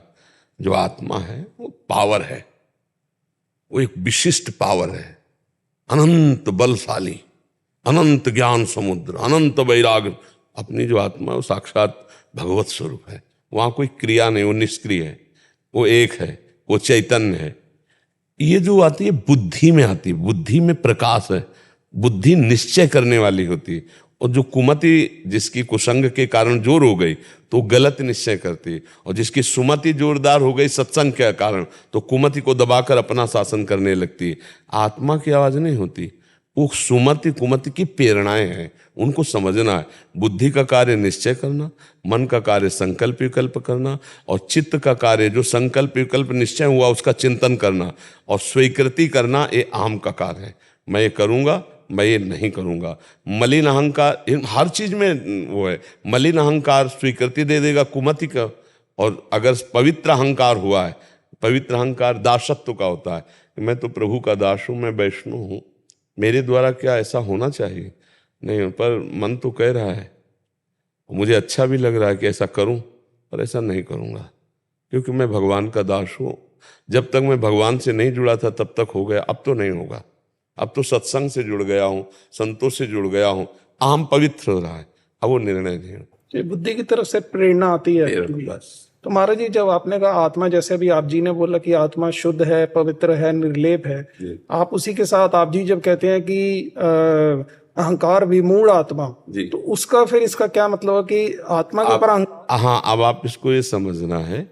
जो आत्मा है वो पावर है, वो एक विशिष्ट पावर है, अनंत बलशाली, अनंत ज्ञान समुद्र, अनंत वैराग्य। अपनी जो आत्मा है वो साक्षात भगवत स्वरूप है। वहां कोई क्रिया नहीं, वो निष्क्रिय है, वो एक है, वो चैतन्य है। ये जो आती है बुद्धि में आती है, बुद्धि में प्रकाश है, बुद्धि निश्चय करने वाली होती है। और जो कुमति जिसकी कुसंग के कारण जोर हो गई तो गलत निश्चय करती है, और जिसकी सुमति जोरदार हो गई सत्संग के कारण तो कुमति को दबाकर अपना शासन करने लगती है। आत्मा की आवाज नहीं होती, वो सुमति कुमति की प्रेरणाएं हैं, उनको समझना है। बुद्धि का कार्य निश्चय करना, मन का कार्य संकल्प विकल्प करना, और चित्त का कार्य जो संकल्प विकल्प निश्चय हुआ उसका चिंतन करना और स्वीकृति करना, ये अहम का कार्य है। मैं ये करूँगा, मैं ये नहीं करूँगा। मलिन अहंकार हर चीज में वो है, मलिन अहंकार स्वीकृति दे देगा कुमति का। और अगर पवित्र अहंकार हुआ है, पवित्र अहंकार दासत्व का होता है, मैं तो प्रभु का दास हूँ, मैं वैष्णव हूँ, मेरे द्वारा क्या ऐसा होना चाहिए? नहीं, पर मन तो कह रहा है, मुझे अच्छा भी लग रहा है कि ऐसा करूं, पर ऐसा नहीं करूंगा क्योंकि मैं भगवान का दास हूं। जब तक मैं भगवान से नहीं जुड़ा था तब तक हो गया, अब तो नहीं होगा। अब तो सत्संग से जुड़ गया हूं, संतों से जुड़ गया हूं, अहम पवित्र हो रहा है, अब वो निर्णय नहीं।
बुद्धि की तरफ से प्रेरणा आती है
बस।
तो महाराज जी, जब आपने कहा आत्मा, जैसे अभी आप जी ने बोला कि आत्मा शुद्ध है, पवित्र है, निर्लेप है, आप उसी के साथ आप जी जब कहते हैं कि अहंकार विमूढ़ आत्मा, तो उसका फिर इसका क्या मतलब है कि आत्मा के ऊपर
हाँ, अब आप इसको ये समझना है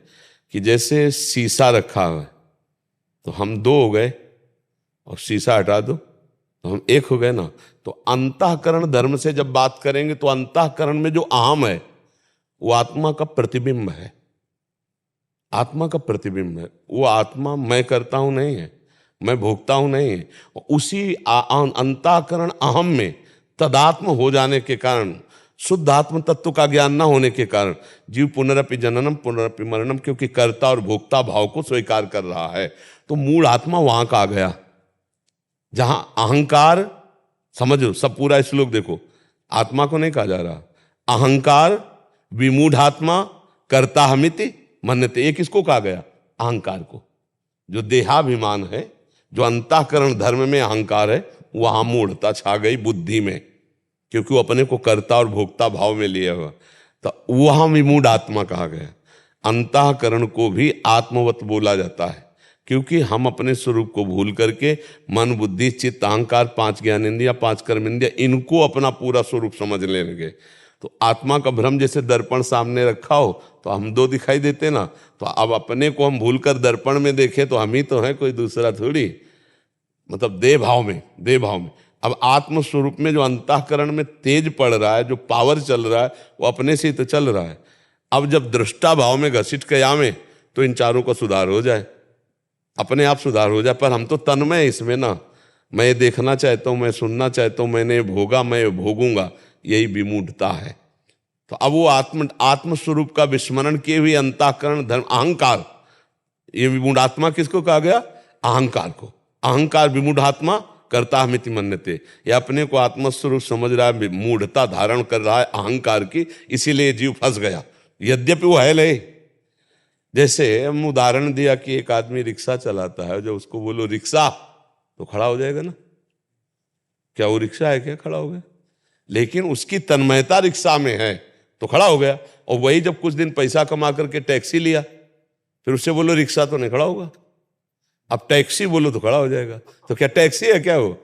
कि जैसे शीशा रखा हुआ है तो हम दो हो गए और शीशा हटा दो तो हम एक हो गए ना। तो अंतःकरण धर्म से जब बात करेंगे तो अंतःकरण में जो अहम है वो आत्मा का प्रतिबिंब है, आत्मा का प्रतिबिंब है। वो आत्मा मैं करता हूं नहीं है, मैं भोगता हूं नहीं है। उसी अंतःकरण अहम में तदात्म हो जाने के कारण, शुद्ध आत्म तत्व का ज्ञान न होने के कारण जीव पुनरपि जननम पुनरपि मरणम, क्योंकि कर्ता और भोक्ता भाव को स्वीकार कर रहा है। तो मूल आत्मा वहां का आ गया जहां अहंकार, समझ लो सब पूरा श्लोक देखो, आत्मा को नहीं कहा जा रहा, अहंकार विमूढ़ आत्मा कर्ता हमिति मन्यते, एक किसको कहा गया? अहंकार को। जो देहाभिमान है, जो अंतःकरण धर्म में अहंकार है, वहां मूढ़ता छा गई बुद्धि में, क्योंकि वो अपने को कर्ता और भोक्ता भाव में लिया हुआ, तो वहां विमूढ़ आत्मा कहा गया। अंतःकरण को भी आत्मवत बोला जाता है, क्योंकि हम अपने स्वरूप को भूल करके मन बुद्धि चित्त अहंकार 5 ज्ञानेंद्रियां 5 कर्मेंद्रियां इनको अपना पूरा स्वरूप समझ लेंगे। तो आत्मा का भ्रम जैसे दर्पण सामने रखा हो तो हम 2 दिखाई देते ना, तो अब अपने को हम भूलकर दर्पण में देखें तो हम ही तो हैं, कोई दूसरा थोड़ी। मतलब देह भाव में अब आत्म स्वरूप में जो अंतःकरण में तेज पड़ रहा है, जो पावर चल रहा है, वो अपने से ही तो चल रहा है। अब जब दृष्टा भाव में घसीट के आवे तो इन चारों का सुधार हो जाए, अपने आप सुधार हो जाए। पर हम तो तन्मय है इसमें ना, मैं देखना चाहता हूं, मैं सुनना चाहता हूं, मैंने भोगा, मैं भोगूंगा, यही विमूढ़ता है। तो अब वो आत्म स्वरूप का विस्मरण किए हुए अंतःकरण धर्म अहंकार, ये विमूढ़ आत्मा किसको कहा गया? अहंकार को। अहंकार विमूढ़ आत्मा करता हमिति मन्यते, ये अपने को आत्मस्वरूप समझ रहा है, मूढ़ता धारण कर रहा है अहंकार की, इसीलिए जीव फंस गया, यद्यपि वो है ले। जैसे हम उदाहरण दिया कि एक आदमी रिक्शा चलाता है, जब उसको बोलो रिक्शा तो खड़ा हो जाएगा ना, क्या वो रिक्शा है क्या? खड़ा हो गया। लेकिन उसकी तन्मयता रिक्शा में है तो खड़ा हो गया। और वही जब कुछ दिन पैसा कमा करके टैक्सी लिया, फिर उससे बोलो रिक्शा तो नहीं खड़ा होगा, अब टैक्सी बोलो तो खड़ा हो जाएगा। तो क्या टैक्सी है क्या वो?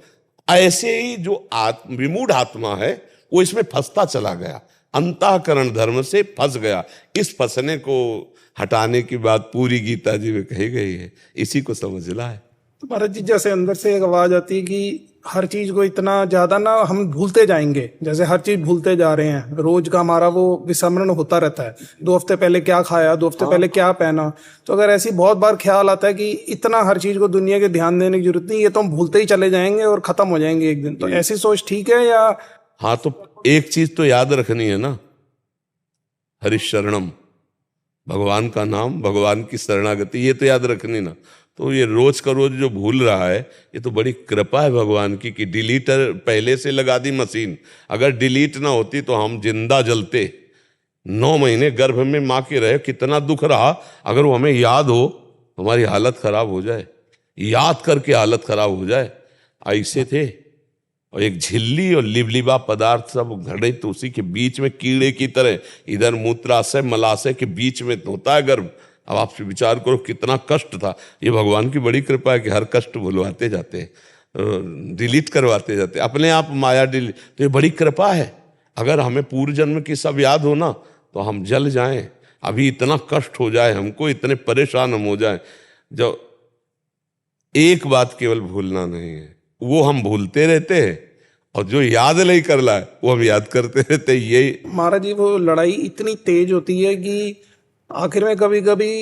ऐसे ही जो विमूढ़ आत्मा है वो इसमें फंसता चला गया, अंतःकरण धर्म से फंस गया। इस फंसने को हटाने की बात पूरी गीता जी में कही गई है, इसी को समझना है।
तो महाराज जी, जैसे अंदर से एक आवाज आती है कि हर चीज को इतना ज्यादा ना हम भूलते जाएंगे, जैसे हर चीज भूलते जा रहे हैं, रोज का हमारा वो विस्मरण होता रहता है। 2 हफ्ते पहले क्या खाया, 2 हफ्ते पहले क्या पहना। तो अगर ऐसी बहुत बार ख्याल आता है कि इतना हर चीज को दुनिया के ध्यान देने की जरूरत नहीं, ये तो हम भूलते ही चले जाएंगे और खत्म हो जाएंगे एक दिन, तो ऐसी सोच ठीक है या?
हाँ, तो एक चीज तो याद रखनी है ना, हरिशरणम, भगवान का नाम, भगवान की शरणागति, ये तो याद रखनी ना। तो ये रोज का रोज जो भूल रहा है, ये तो बड़ी कृपा है भगवान की कि डिलीटर पहले से लगा दी मशीन। अगर डिलीट ना होती तो हम जिंदा जलते। 9 महीने गर्भ में माँ के रहे, कितना दुख रहा। अगर वो हमें याद हो तो हमारी हालत खराब हो जाए, याद करके हालत खराब हो जाए, ऐसे थे। और एक झिल्ली और लिबलिबा पदार्थ सब घड़े, तो उसी के बीच में कीड़े की तरह इधर मूत्राशय मलाशय के बीच में होता है गर्भ। अब आप विचार करो कितना कष्ट था। ये भगवान की बड़ी कृपा है कि हर कष्ट भुलवाते जाते, डिलीट करवाते जाते अपने आप, माया डिलीट। तो ये बड़ी कृपा है। अगर हमें पूर्व जन्म की सब याद हो ना तो हम जल जाएं, अभी इतना कष्ट हो जाए हमको, इतने परेशान हम हो जाए। जो एक बात केवल भूलना नहीं है, वो हम भूलते रहते हैं, और जो याद नहीं कर रहा है वो हम याद करते रहते। ये
महाराज जी, वो लड़ाई इतनी तेज होती है कि आखिर में कभी कभी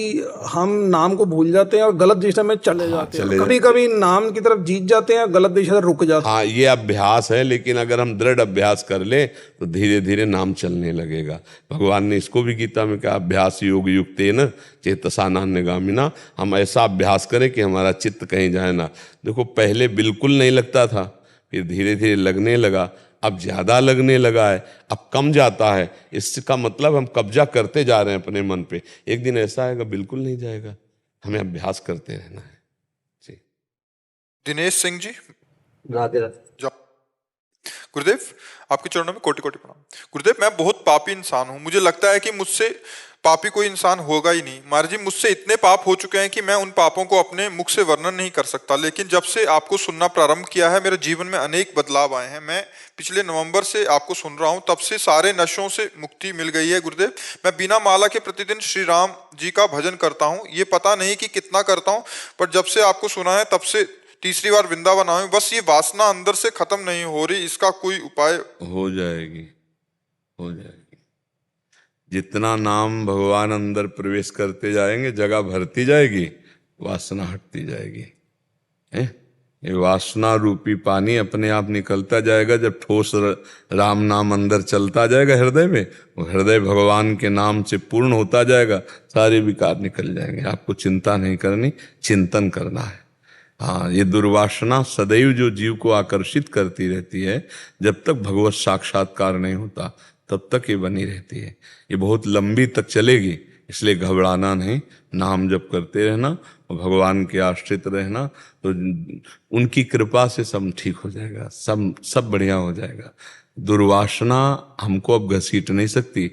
हम नाम को भूल जाते हैं और गलत दिशा में चले जाते हैं। कभी कभी नाम की तरफ जीत जाते हैं, गलत दिशा से रुक जाते हैं।
हाँ, ये अभ्यास है, लेकिन अगर हम दृढ़ अभ्यास कर ले तो धीरे धीरे नाम चलने लगेगा। भगवान ने इसको भी गीता में कहा, अभ्यास योग युक्तेन चेतसा नान्यगामिना। हम ऐसा अभ्यास करें कि हमारा चित्त कहीं जाए ना। देखो, पहले बिल्कुल नहीं लगता था, फिर धीरे धीरे लगने लगा, अब ज्यादा लगने लगा है, अब कम जाता है। इसका मतलब हम कब्जा करते जा रहे हैं अपने मन पे। एक दिन ऐसा आएगा बिल्कुल नहीं जाएगा, हमें अभ्यास करते रहना है जी।
दिनेश सिंह जी,
राधे राधे।
गुरुदेव, आपके चरणों में कोटि कोटि प्रणाम। गुरुदेव, मैं बहुत पापी इंसान हूँ, मुझे लगता है कि मुझसे पापी कोई इंसान होगा ही नहीं। महाराज जी, मुझसे इतने पाप हो चुके हैं कि मैं उन पापों को अपने मुख से वर्णन नहीं कर सकता। लेकिन जब से आपको सुनना प्रारंभ किया है, मेरे जीवन में अनेक बदलाव आए हैं। मैं पिछले नवंबर से आपको सुन रहा हूँ, तब से सारे नशों से मुक्ति मिल गई है। गुरुदेव, मैं बिना माला के प्रतिदिन श्री राम जी का भजन करता हूँ। ये पता नहीं कि कितना करता हूँ, पर जब से आपको सुना है तब से तीसरी बार वृंदावन आए। बस ये वासना अंदर से खत्म नहीं हो रही, इसका कोई उपाय?
हो जाएगी, हो जाएगी। जितना नाम भगवान अंदर प्रवेश करते जाएंगे, जगह भरती जाएगी, वासना हटती जाएगी। ये वासना रूपी पानी अपने आप निकलता जाएगा। जब ठोस राम नाम अंदर चलता जाएगा हृदय में, वो हृदय भगवान के नाम से पूर्ण होता जाएगा, सारे विकार निकल जाएंगे। आपको चिंता नहीं करनी, चिंतन करना है। हाँ, ये दुर्वासना सदैव जो जीव को आकर्षित करती रहती है, जब तक भगवत साक्षात्कार नहीं होता तब तक ये बनी रहती है। ये बहुत लंबी तक चलेगी, इसलिए घबराना नहीं, नाम जप करते रहना और भगवान के आश्रित रहना, तो उनकी कृपा से सब ठीक हो जाएगा, सब बढ़िया हो जाएगा। दुर्वासना हमको अब घसीट नहीं सकती,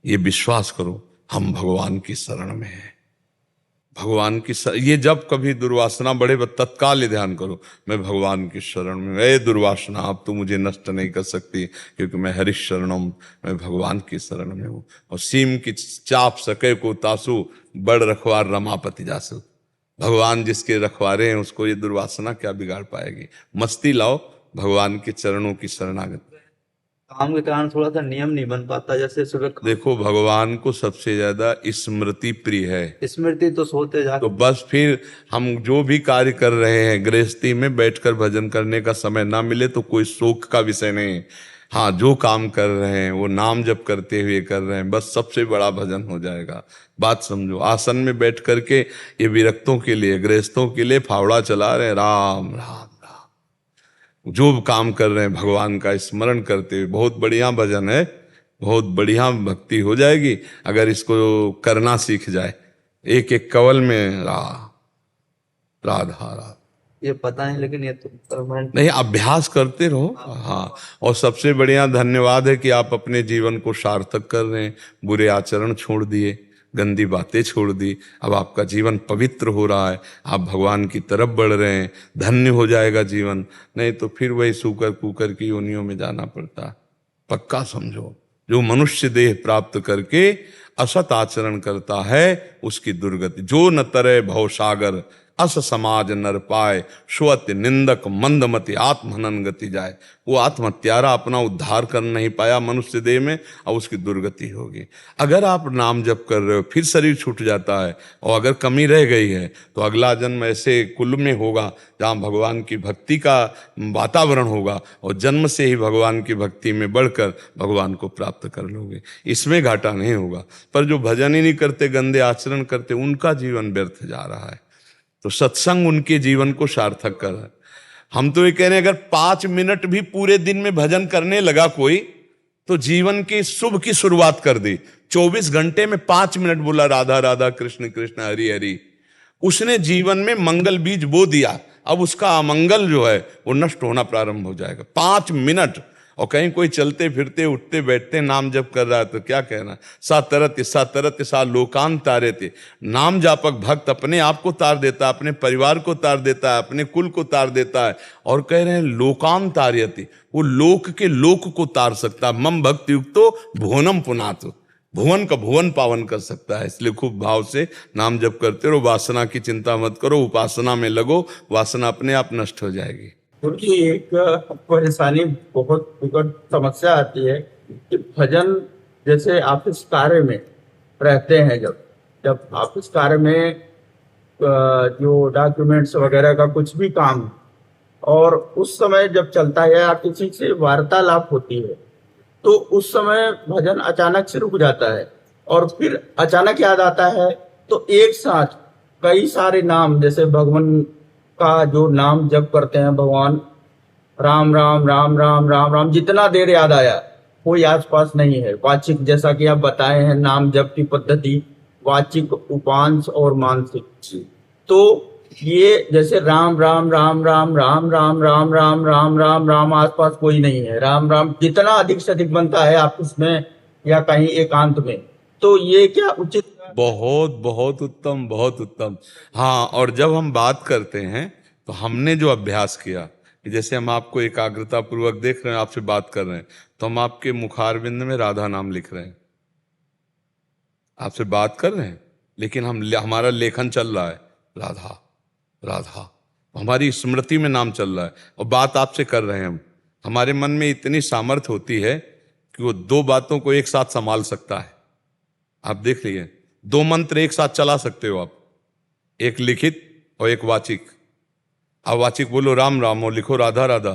ये विश्वास करो, हम भगवान की शरण में हैं। भगवान की ये जब कभी दुर्वासना बढ़े तत्काल ही ध्यान करो, मैं भगवान की शरण में, ए दुर्वासना अब तो मुझे नष्ट नहीं कर सकती, क्योंकि मैं हरि शरणम, मैं भगवान की शरण में हूँ। और सीम की चाप सके को तासु, बड़ रखवार रमापति जासु। भगवान जिसके रखवारे हैं उसको ये दुर्वासना क्या बिगाड़ पाएगी। मस्ती लाओ, भगवान के चरणों की शरणागत।
काम के कारण थोड़ा सा नियम नहीं बन पाता, जैसे सुबह
देखो भगवान को सबसे ज्यादा स्मृति प्रिय है।
स्मृति तो सोते जाते,
तो बस फिर हम जो भी कार्य कर रहे हैं, गृहस्थी में बैठकर भजन करने का समय ना मिले तो कोई शोक का विषय नहीं। हाँ, जो काम कर रहे हैं वो नाम जप करते हुए कर रहे हैं, बस सबसे बड़ा भजन हो जाएगा। बात समझो, आसन में बैठ करके ये विरक्तों के लिए, गृहस्थों के लिए फावड़ा चला रहे हैं, राम राम राम। जो काम कर रहे हैं भगवान का स्मरण करते हुए, बहुत बढ़िया भजन है, बहुत बढ़िया भक्ति हो जाएगी अगर इसको करना सीख जाए। एक एक कवल में राधा राधा,
ये पता नहीं, लेकिन ये तो परमानेंट
नहीं, अभ्यास करते रहो। हाँ, और सबसे बढ़िया धन्यवाद है कि आप अपने जीवन को सार्थक कर रहे हैं। बुरे आचरण छोड़ दिए, गंदी बातें छोड़ दी, अब आपका जीवन पवित्र हो रहा है, आप भगवान की तरफ बढ़ रहे हैं, धन्य हो जाएगा जीवन। नहीं तो फिर वही सूकर कुकर की योनियों में जाना पड़ता है। पक्का समझो, जो मनुष्य देह प्राप्त करके असत आचरण करता है उसकी दुर्गति। जो न तरे भव सागर, अस समाज नर पाए, स्वत्य निंदक मंदमति आत्महनन गति जाए। वो आत्महत्यारा अपना उद्धार कर नहीं पाया मनुष्य देह में, और उसकी दुर्गति होगी। अगर आप नाम जप कर रहे हो, फिर शरीर छूट जाता है, और अगर कमी रह गई है तो अगला जन्म ऐसे कुल में होगा जहाँ भगवान की भक्ति का वातावरण होगा, और जन्म से ही भगवान की भक्ति में बढ़कर भगवान को प्राप्त कर लोगे। इसमें घाटा नहीं होगा। पर जो भजन ही नहीं करते, गंदे आचरण करते, उनका जीवन व्यर्थ जा रहा है। तो सत्संग उनके जीवन को सार्थक कर रहा है। हम तो ये कह रहे हैं, अगर 5 मिनट भी पूरे दिन में भजन करने लगा कोई, तो जीवन की शुभ की शुरुआत कर दी। 24 घंटे में 5 मिनट बोला राधा राधा कृष्ण कृष्ण हरि हरि, उसने जीवन में मंगल बीज बो दिया। अब उसका अमंगल जो है वो नष्ट होना प्रारंभ हो जाएगा। 5 मिनट। और कहीं कोई चलते फिरते उठते बैठते नाम जप कर रहा है तो क्या कहना, सा तरत सा लोकान तारेते। नाम जापक भक्त अपने आप को तार देता है, अपने परिवार को तार देता है, अपने कुल को तार देता है। और कह रहे हैं लोकान तार्यति, वो लोक के लोक को तार सकता है। मम भक्ति युक्तो भुवनम पुनातु, भुवन का भुवन पावन कर सकता है। इसलिए खूब भाव से नाम जप करते रहो, वासना की चिंता मत करो, उपासना में लगो, वासना अपने आप नष्ट हो जाएगी।
क्योंकि एक परेशानी, बहुत विकट समस्या आती है कि भजन जैसे ऑफिस कार्य में रहते हैं, जब ऑफिस कार्य में जो डॉक्यूमेंट्स वगैरह का कुछ भी काम, और उस समय जब चलता है या किसी से वार्तालाप होती है, तो उस समय भजन अचानक से रुक जाता है और फिर अचानक याद आता है। तो एक साथ कई सारे नाम, जैसे भगवान का जो नाम जप करते हैं, भगवान राम राम राम राम राम राम, जितना देर याद आया कोई आसपास नहीं है। वाचिक, जैसा कि आप बताए हैं, नाम जप की पद्धति वाचिक, उपांश और मानसिक। तो ये जैसे राम राम राम राम राम राम राम राम राम राम राम, आसपास कोई नहीं है, राम राम जितना अधिक से अधिक बनता है ऑफिस में या कहीं एकांत में, तो ये क्या उचित?
बहुत बहुत उत्तम, बहुत उत्तम। हाँ, और जब हम बात करते हैं तो हमने जो अभ्यास किया कि जैसे हम आपको एकाग्रता पूर्वक देख रहे हैं, आपसे बात कर रहे हैं, तो हम आपके मुखारविंद में राधा नाम लिख रहे हैं। आपसे बात कर रहे हैं लेकिन हमारा लेखन चल रहा है राधा राधा, हमारी स्मृति में नाम चल रहा है और बात आपसे कर रहे हैं हम। हमारे मन में इतनी सामर्थ्य होती है कि वो 2 बातों को एक साथ संभाल सकता है। आप देख लीजिए, 2 मंत्र एक साथ चला सकते हो आप, एक लिखित और एक वाचिक। आप वाचिक बोलो राम राम और लिखो राधा राधा,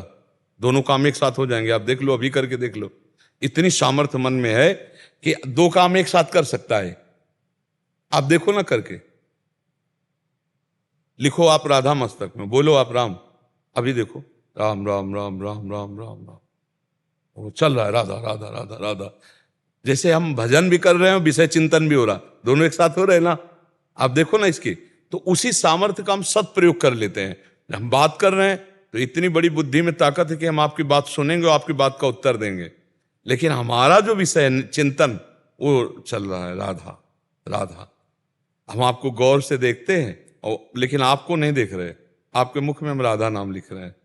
दोनों काम एक साथ हो जाएंगे। आप देख लो, अभी करके देख लो। इतनी सामर्थ्य मन में है कि 2 काम एक साथ कर सकता है। आप देखो ना करके, लिखो आप राधा मस्तक में, बोलो आप राम, अभी देखो राम राम राम राम राम राम राम, वो चल रहा है राधा राधा राधा राधा। जैसे हम भजन भी कर रहे हैं, विषय चिंतन भी हो रहा, दोनों एक साथ हो रहे हैं ना। आप देखो ना इसकी, तो उसी सामर्थ्य का हम सदप्रयोग कर लेते हैं। हम बात कर रहे हैं तो इतनी बड़ी बुद्धि में ताकत है कि हम आपकी बात सुनेंगे और आपकी बात का उत्तर देंगे, लेकिन हमारा जो विषय चिंतन वो चल रहा है राधा राधा हम आपको गौर से देखते हैं और लेकिन आपको नहीं देख रहे, आपके मुख में हम राधा नाम लिख रहे हैं।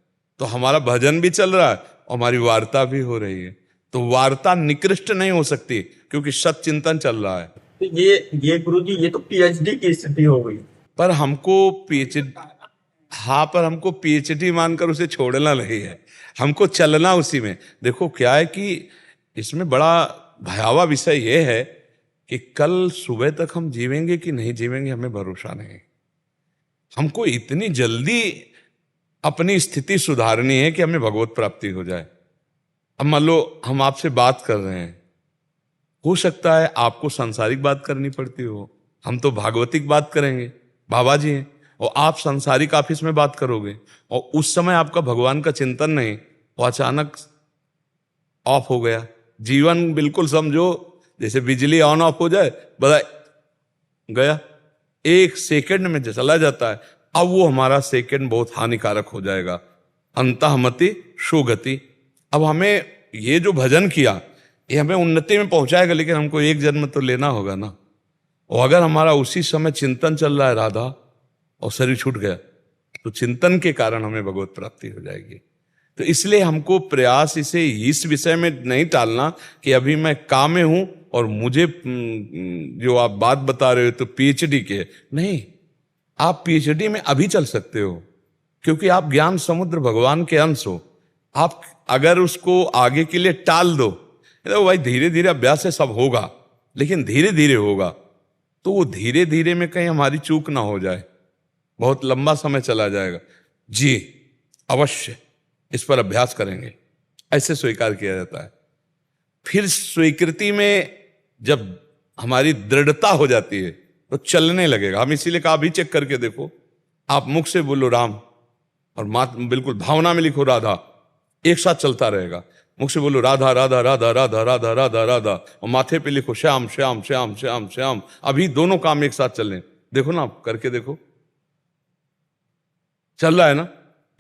तो हमारा भजन भी चल रहा है और हमारी वार्ता भी हो रही है। तो वार्ता निकृष्ट नहीं हो सकती क्योंकि सत चिंतन चल रहा है।
तो ये गुरुजी, ये तो पीएचडी की स्थिति हो गई।
पर हमको पीएचडी, हाँ, पर हमको पीएचडी मानकर उसे छोड़ना नहीं है, हमको चलना उसी में। देखो क्या है कि इसमें बड़ा भयावह विषय यह है कि कल सुबह तक हम जीवेंगे कि नहीं जीवेंगे हमें भरोसा नहीं। हमको इतनी जल्दी अपनी स्थिति सुधारनी है कि हमें भगवत प्राप्ति हो जाए। अब मान लो हम आपसे बात कर रहे हैं, हो सकता है आपको सांसारिक बात करनी पड़ती हो, हम तो भागवतिक बात करेंगे, बाबा जी हैं, और आप सांसारिक ऑफिस में बात करोगे और उस समय आपका भगवान का चिंतन नहीं, वो अचानक ऑफ हो गया। जीवन बिल्कुल समझो जैसे बिजली ऑन ऑफ हो जाए, बधाई गया, एक सेकंड में चला जाता है। अब वो हमारा सेकंड बहुत हानिकारक हो जाएगा। अंतःमति सुगति। अब हमें ये जो भजन किया ये हमें उन्नति में पहुंचाएगा, लेकिन हमको एक जन्म तो लेना होगा ना। और अगर हमारा उसी समय चिंतन चल रहा है राधा और शरीर छूट गया, तो चिंतन के कारण हमें भगवत प्राप्ति हो जाएगी। तो इसलिए हमको प्रयास इसे इस विषय में नहीं टालना कि अभी मैं काम में हूं और मुझे जो आप बात बता रहे हो तो पीएचडी के नहीं, आप पीएचडी में अभी चल सकते हो क्योंकि आप ज्ञान समुद्र भगवान के अंश हो। आप अगर उसको आगे के लिए टाल दो, तो भाई धीरे धीरे अभ्यास से सब होगा, लेकिन धीरे धीरे होगा, तो वो धीरे धीरे में कहीं हमारी चूक ना हो जाए, बहुत लंबा समय चला जाएगा। जी अवश्य इस पर अभ्यास करेंगे, ऐसे स्वीकार किया जाता है। फिर स्वीकृति में जब हमारी दृढ़ता हो जाती है तो चलने लगेगा। हम इसीलिए कहा अभी चेक करके देखो, आप मुख से बोलो राम और बिल्कुल भावना में लिखो राधा, एक साथ चलता रहेगा। मुख से बोलो राधा राधा राधा राधा राधा राधा राधा और माथे पे लिखो श्याम श्याम श्याम श्याम श्याम। अभी दोनों काम एक साथ चल रहे, देखो ना, आप करके देखो, चल रहा है ना।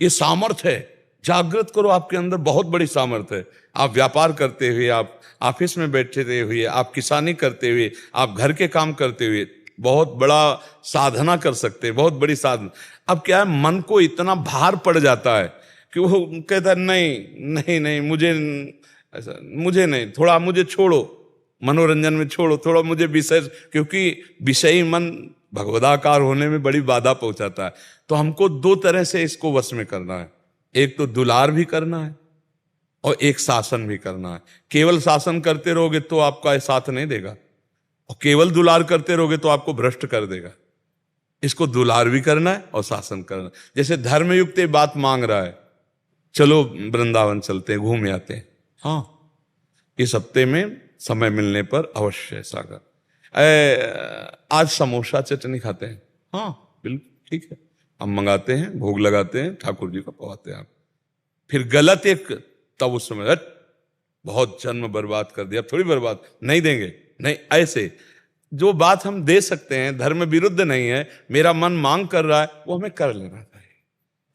ये सामर्थ्य है, जागृत करो, आपके अंदर बहुत बड़ी सामर्थ्य है। आप व्यापार करते हुए, आप ऑफिस में बैठे हुए, आप किसानी करते हुए, आप घर के काम करते हुए बहुत बड़ा साधना कर सकते हैं, बहुत बड़ी साधना। अब क्या है, मन को इतना भार पड़ जाता है कि वो कहता है नहीं नहीं नहीं, मुझे नहीं, थोड़ा मुझे छोड़ो, मनोरंजन में छोड़ो, थोड़ा मुझे विषय, क्योंकि विषयी मन भगवदाकार होने में बड़ी बाधा पहुंचाता है। तो हमको दो तरह से इसको वश में करना है, एक तो दुलार भी करना है और एक शासन भी करना है। केवल शासन करते रहोगे तो आपका साथ नहीं देगा, और केवल दुलार करते रहोगे तो आपको भ्रष्ट कर देगा। इसको दुलार भी करना है और शासन करना है। जैसे धर्मयुक्त ये बात मांग रहा है, चलो वृंदावन चलते हैं, घूम आते हैं, हाँ इस हफ्ते में समय मिलने पर अवश्य। सागर आज समोसा चटनी खाते हैं, हाँ बिल्कुल ठीक है, हम मंगाते हैं, भोग लगाते हैं, ठाकुर जी को पवाते हैं। आप फिर गलत एक, तब उस समय बहुत जन्म बर्बाद कर दिया, थोड़ी बर्बाद नहीं देंगे, नहीं, ऐसे जो बात हम दे सकते हैं, धर्म विरुद्ध नहीं है, मेरा मन मांग कर रहा है, वो हमें कर लेना चाहिए।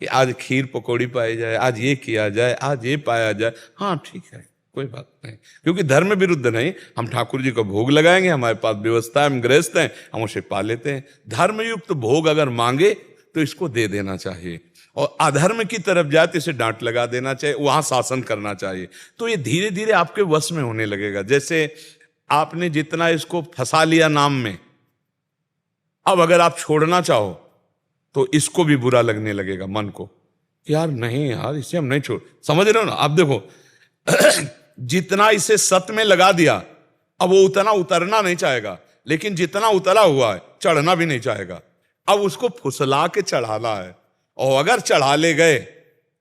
कि आज खीर पकौड़ी पाई जाए, आज ये किया जाए, आज ये पाया जाए, हाँ ठीक है, कोई बात नहीं, क्योंकि धर्म विरुद्ध नहीं। हम ठाकुर जी को भोग लगाएंगे, हमारे पास व्यवस्था है, हम गृहस्थ हैं, हम उसे पा लेते हैं। धर्मयुक्त भोग अगर मांगे तो इसको दे देना चाहिए, और अधर्म की तरफ जाए तो इसे डांट लगा देना चाहिए, वहां शासन करना चाहिए। तो ये धीरे धीरे आपके वश में होने लगेगा। जैसे आपने जितना इसको फंसा लिया नाम में, अब अगर आप छोड़ना चाहो तो इसको भी बुरा लगने लगेगा मन को, यार नहीं यार इसे हम नहीं छोड़, समझ रहे हो ना। आप देखो जितना इसे सत में लगा दिया, अब वो उतना उतरना नहीं चाहेगा, लेकिन जितना उतरा हुआ है चढ़ना भी नहीं चाहेगा। अब उसको फुसला के चढ़ाना है, और अगर चढ़ा ले गए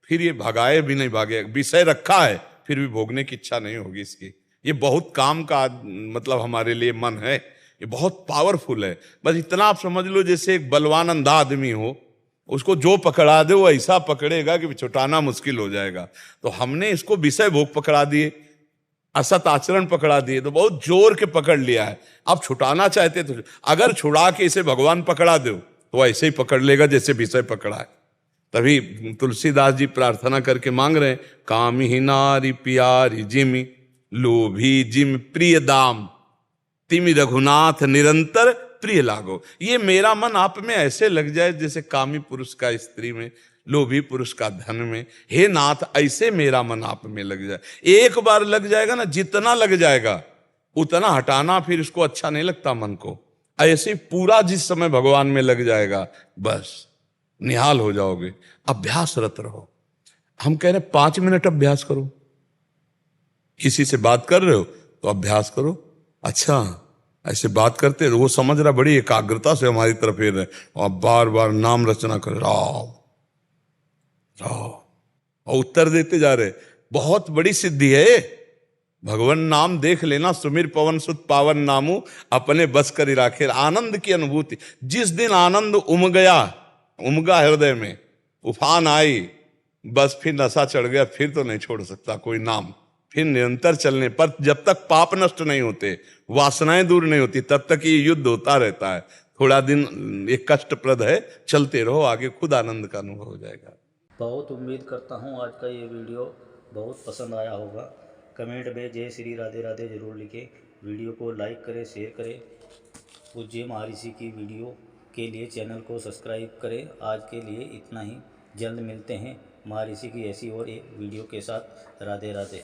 फिर ये भगाए भी नहीं भागे, विषय रखा है फिर भी भोगने की इच्छा नहीं होगी इसकी। ये बहुत काम का मतलब हमारे लिए मन है, ये बहुत पावरफुल है। बस इतना आप समझ लो, जैसे एक बलवान अंधा आदमी हो, उसको जो पकड़ा दे वो ऐसा पकड़ेगा कि छुटाना मुश्किल हो जाएगा। तो हमने इसको विषय भोग पकड़ा दिए, असत आचरण पकड़ा दिए, तो बहुत जोर के पकड़ लिया है। अब छुटाना चाहते तो अगर छुड़ा के इसे भगवान पकड़ा दो तो ऐसे ही पकड़ लेगा जैसे विषय पकड़ा है। तभी तुलसीदास जी प्रार्थना करके मांग रहे हैं, कामी नारी प्यारी जिमि लोभी जिम प्रिय दाम, तिमि रघुनाथ निरंतर प्रिय लागो। ये मेरा मन आप में ऐसे लग जाए जैसे कामी पुरुष का स्त्री में, लोभी पुरुष का धन में। हे नाथ, ऐसे मेरा मन आप में लग जाए। एक बार लग जाएगा ना, जितना लग जाएगा उतना हटाना फिर इसको अच्छा नहीं लगता मन को। ऐसे पूरा जिस समय भगवान में लग जाएगा, बस निहाल हो जाओगे। अभ्यासरत रहो। हम कह रहे 5 मिनट अभ्यास करो। किसी से बात कर रहे हो तो अभ्यास करो। अच्छा, ऐसे बात करते वो समझ रहा बड़ी एकाग्रता से हमारी तरफ फेर रहे, और बार बार नाम रचना कर राम राम और उत्तर देते जा रहे। बहुत बड़ी सिद्धि है। भगवान नाम देख लेना, सुमिर पवन सुत पावन नामू अपने बस कर राखे। आनंद की अनुभूति, जिस दिन आनंद उमगा हृदय में, उफान आई, बस फिर नशा चढ़ गया, फिर तो नहीं छोड़ सकता कोई नाम। फिर निरंतर चलने पर, जब तक पाप नष्ट नहीं होते, वासनाएं दूर नहीं होती, तब तक ये युद्ध होता रहता है। थोड़ा दिन एक कष्टप्रद है, चलते रहो, आगे खुद आनंद का अनुभव हो जाएगा।
बहुत उम्मीद करता हूँ आज का ये वीडियो बहुत पसंद आया होगा। कमेंट में जय श्री राधे राधे जरूर लिखें। वीडियो को लाइक करें, शेयर करें। पूज्य महर्षि की वीडियो के लिए चैनल को सब्सक्राइब करें। आज के लिए इतना ही। जल्द मिलते हैं महर्षि की ऐसी और एक वीडियो के साथ। राधे राधे।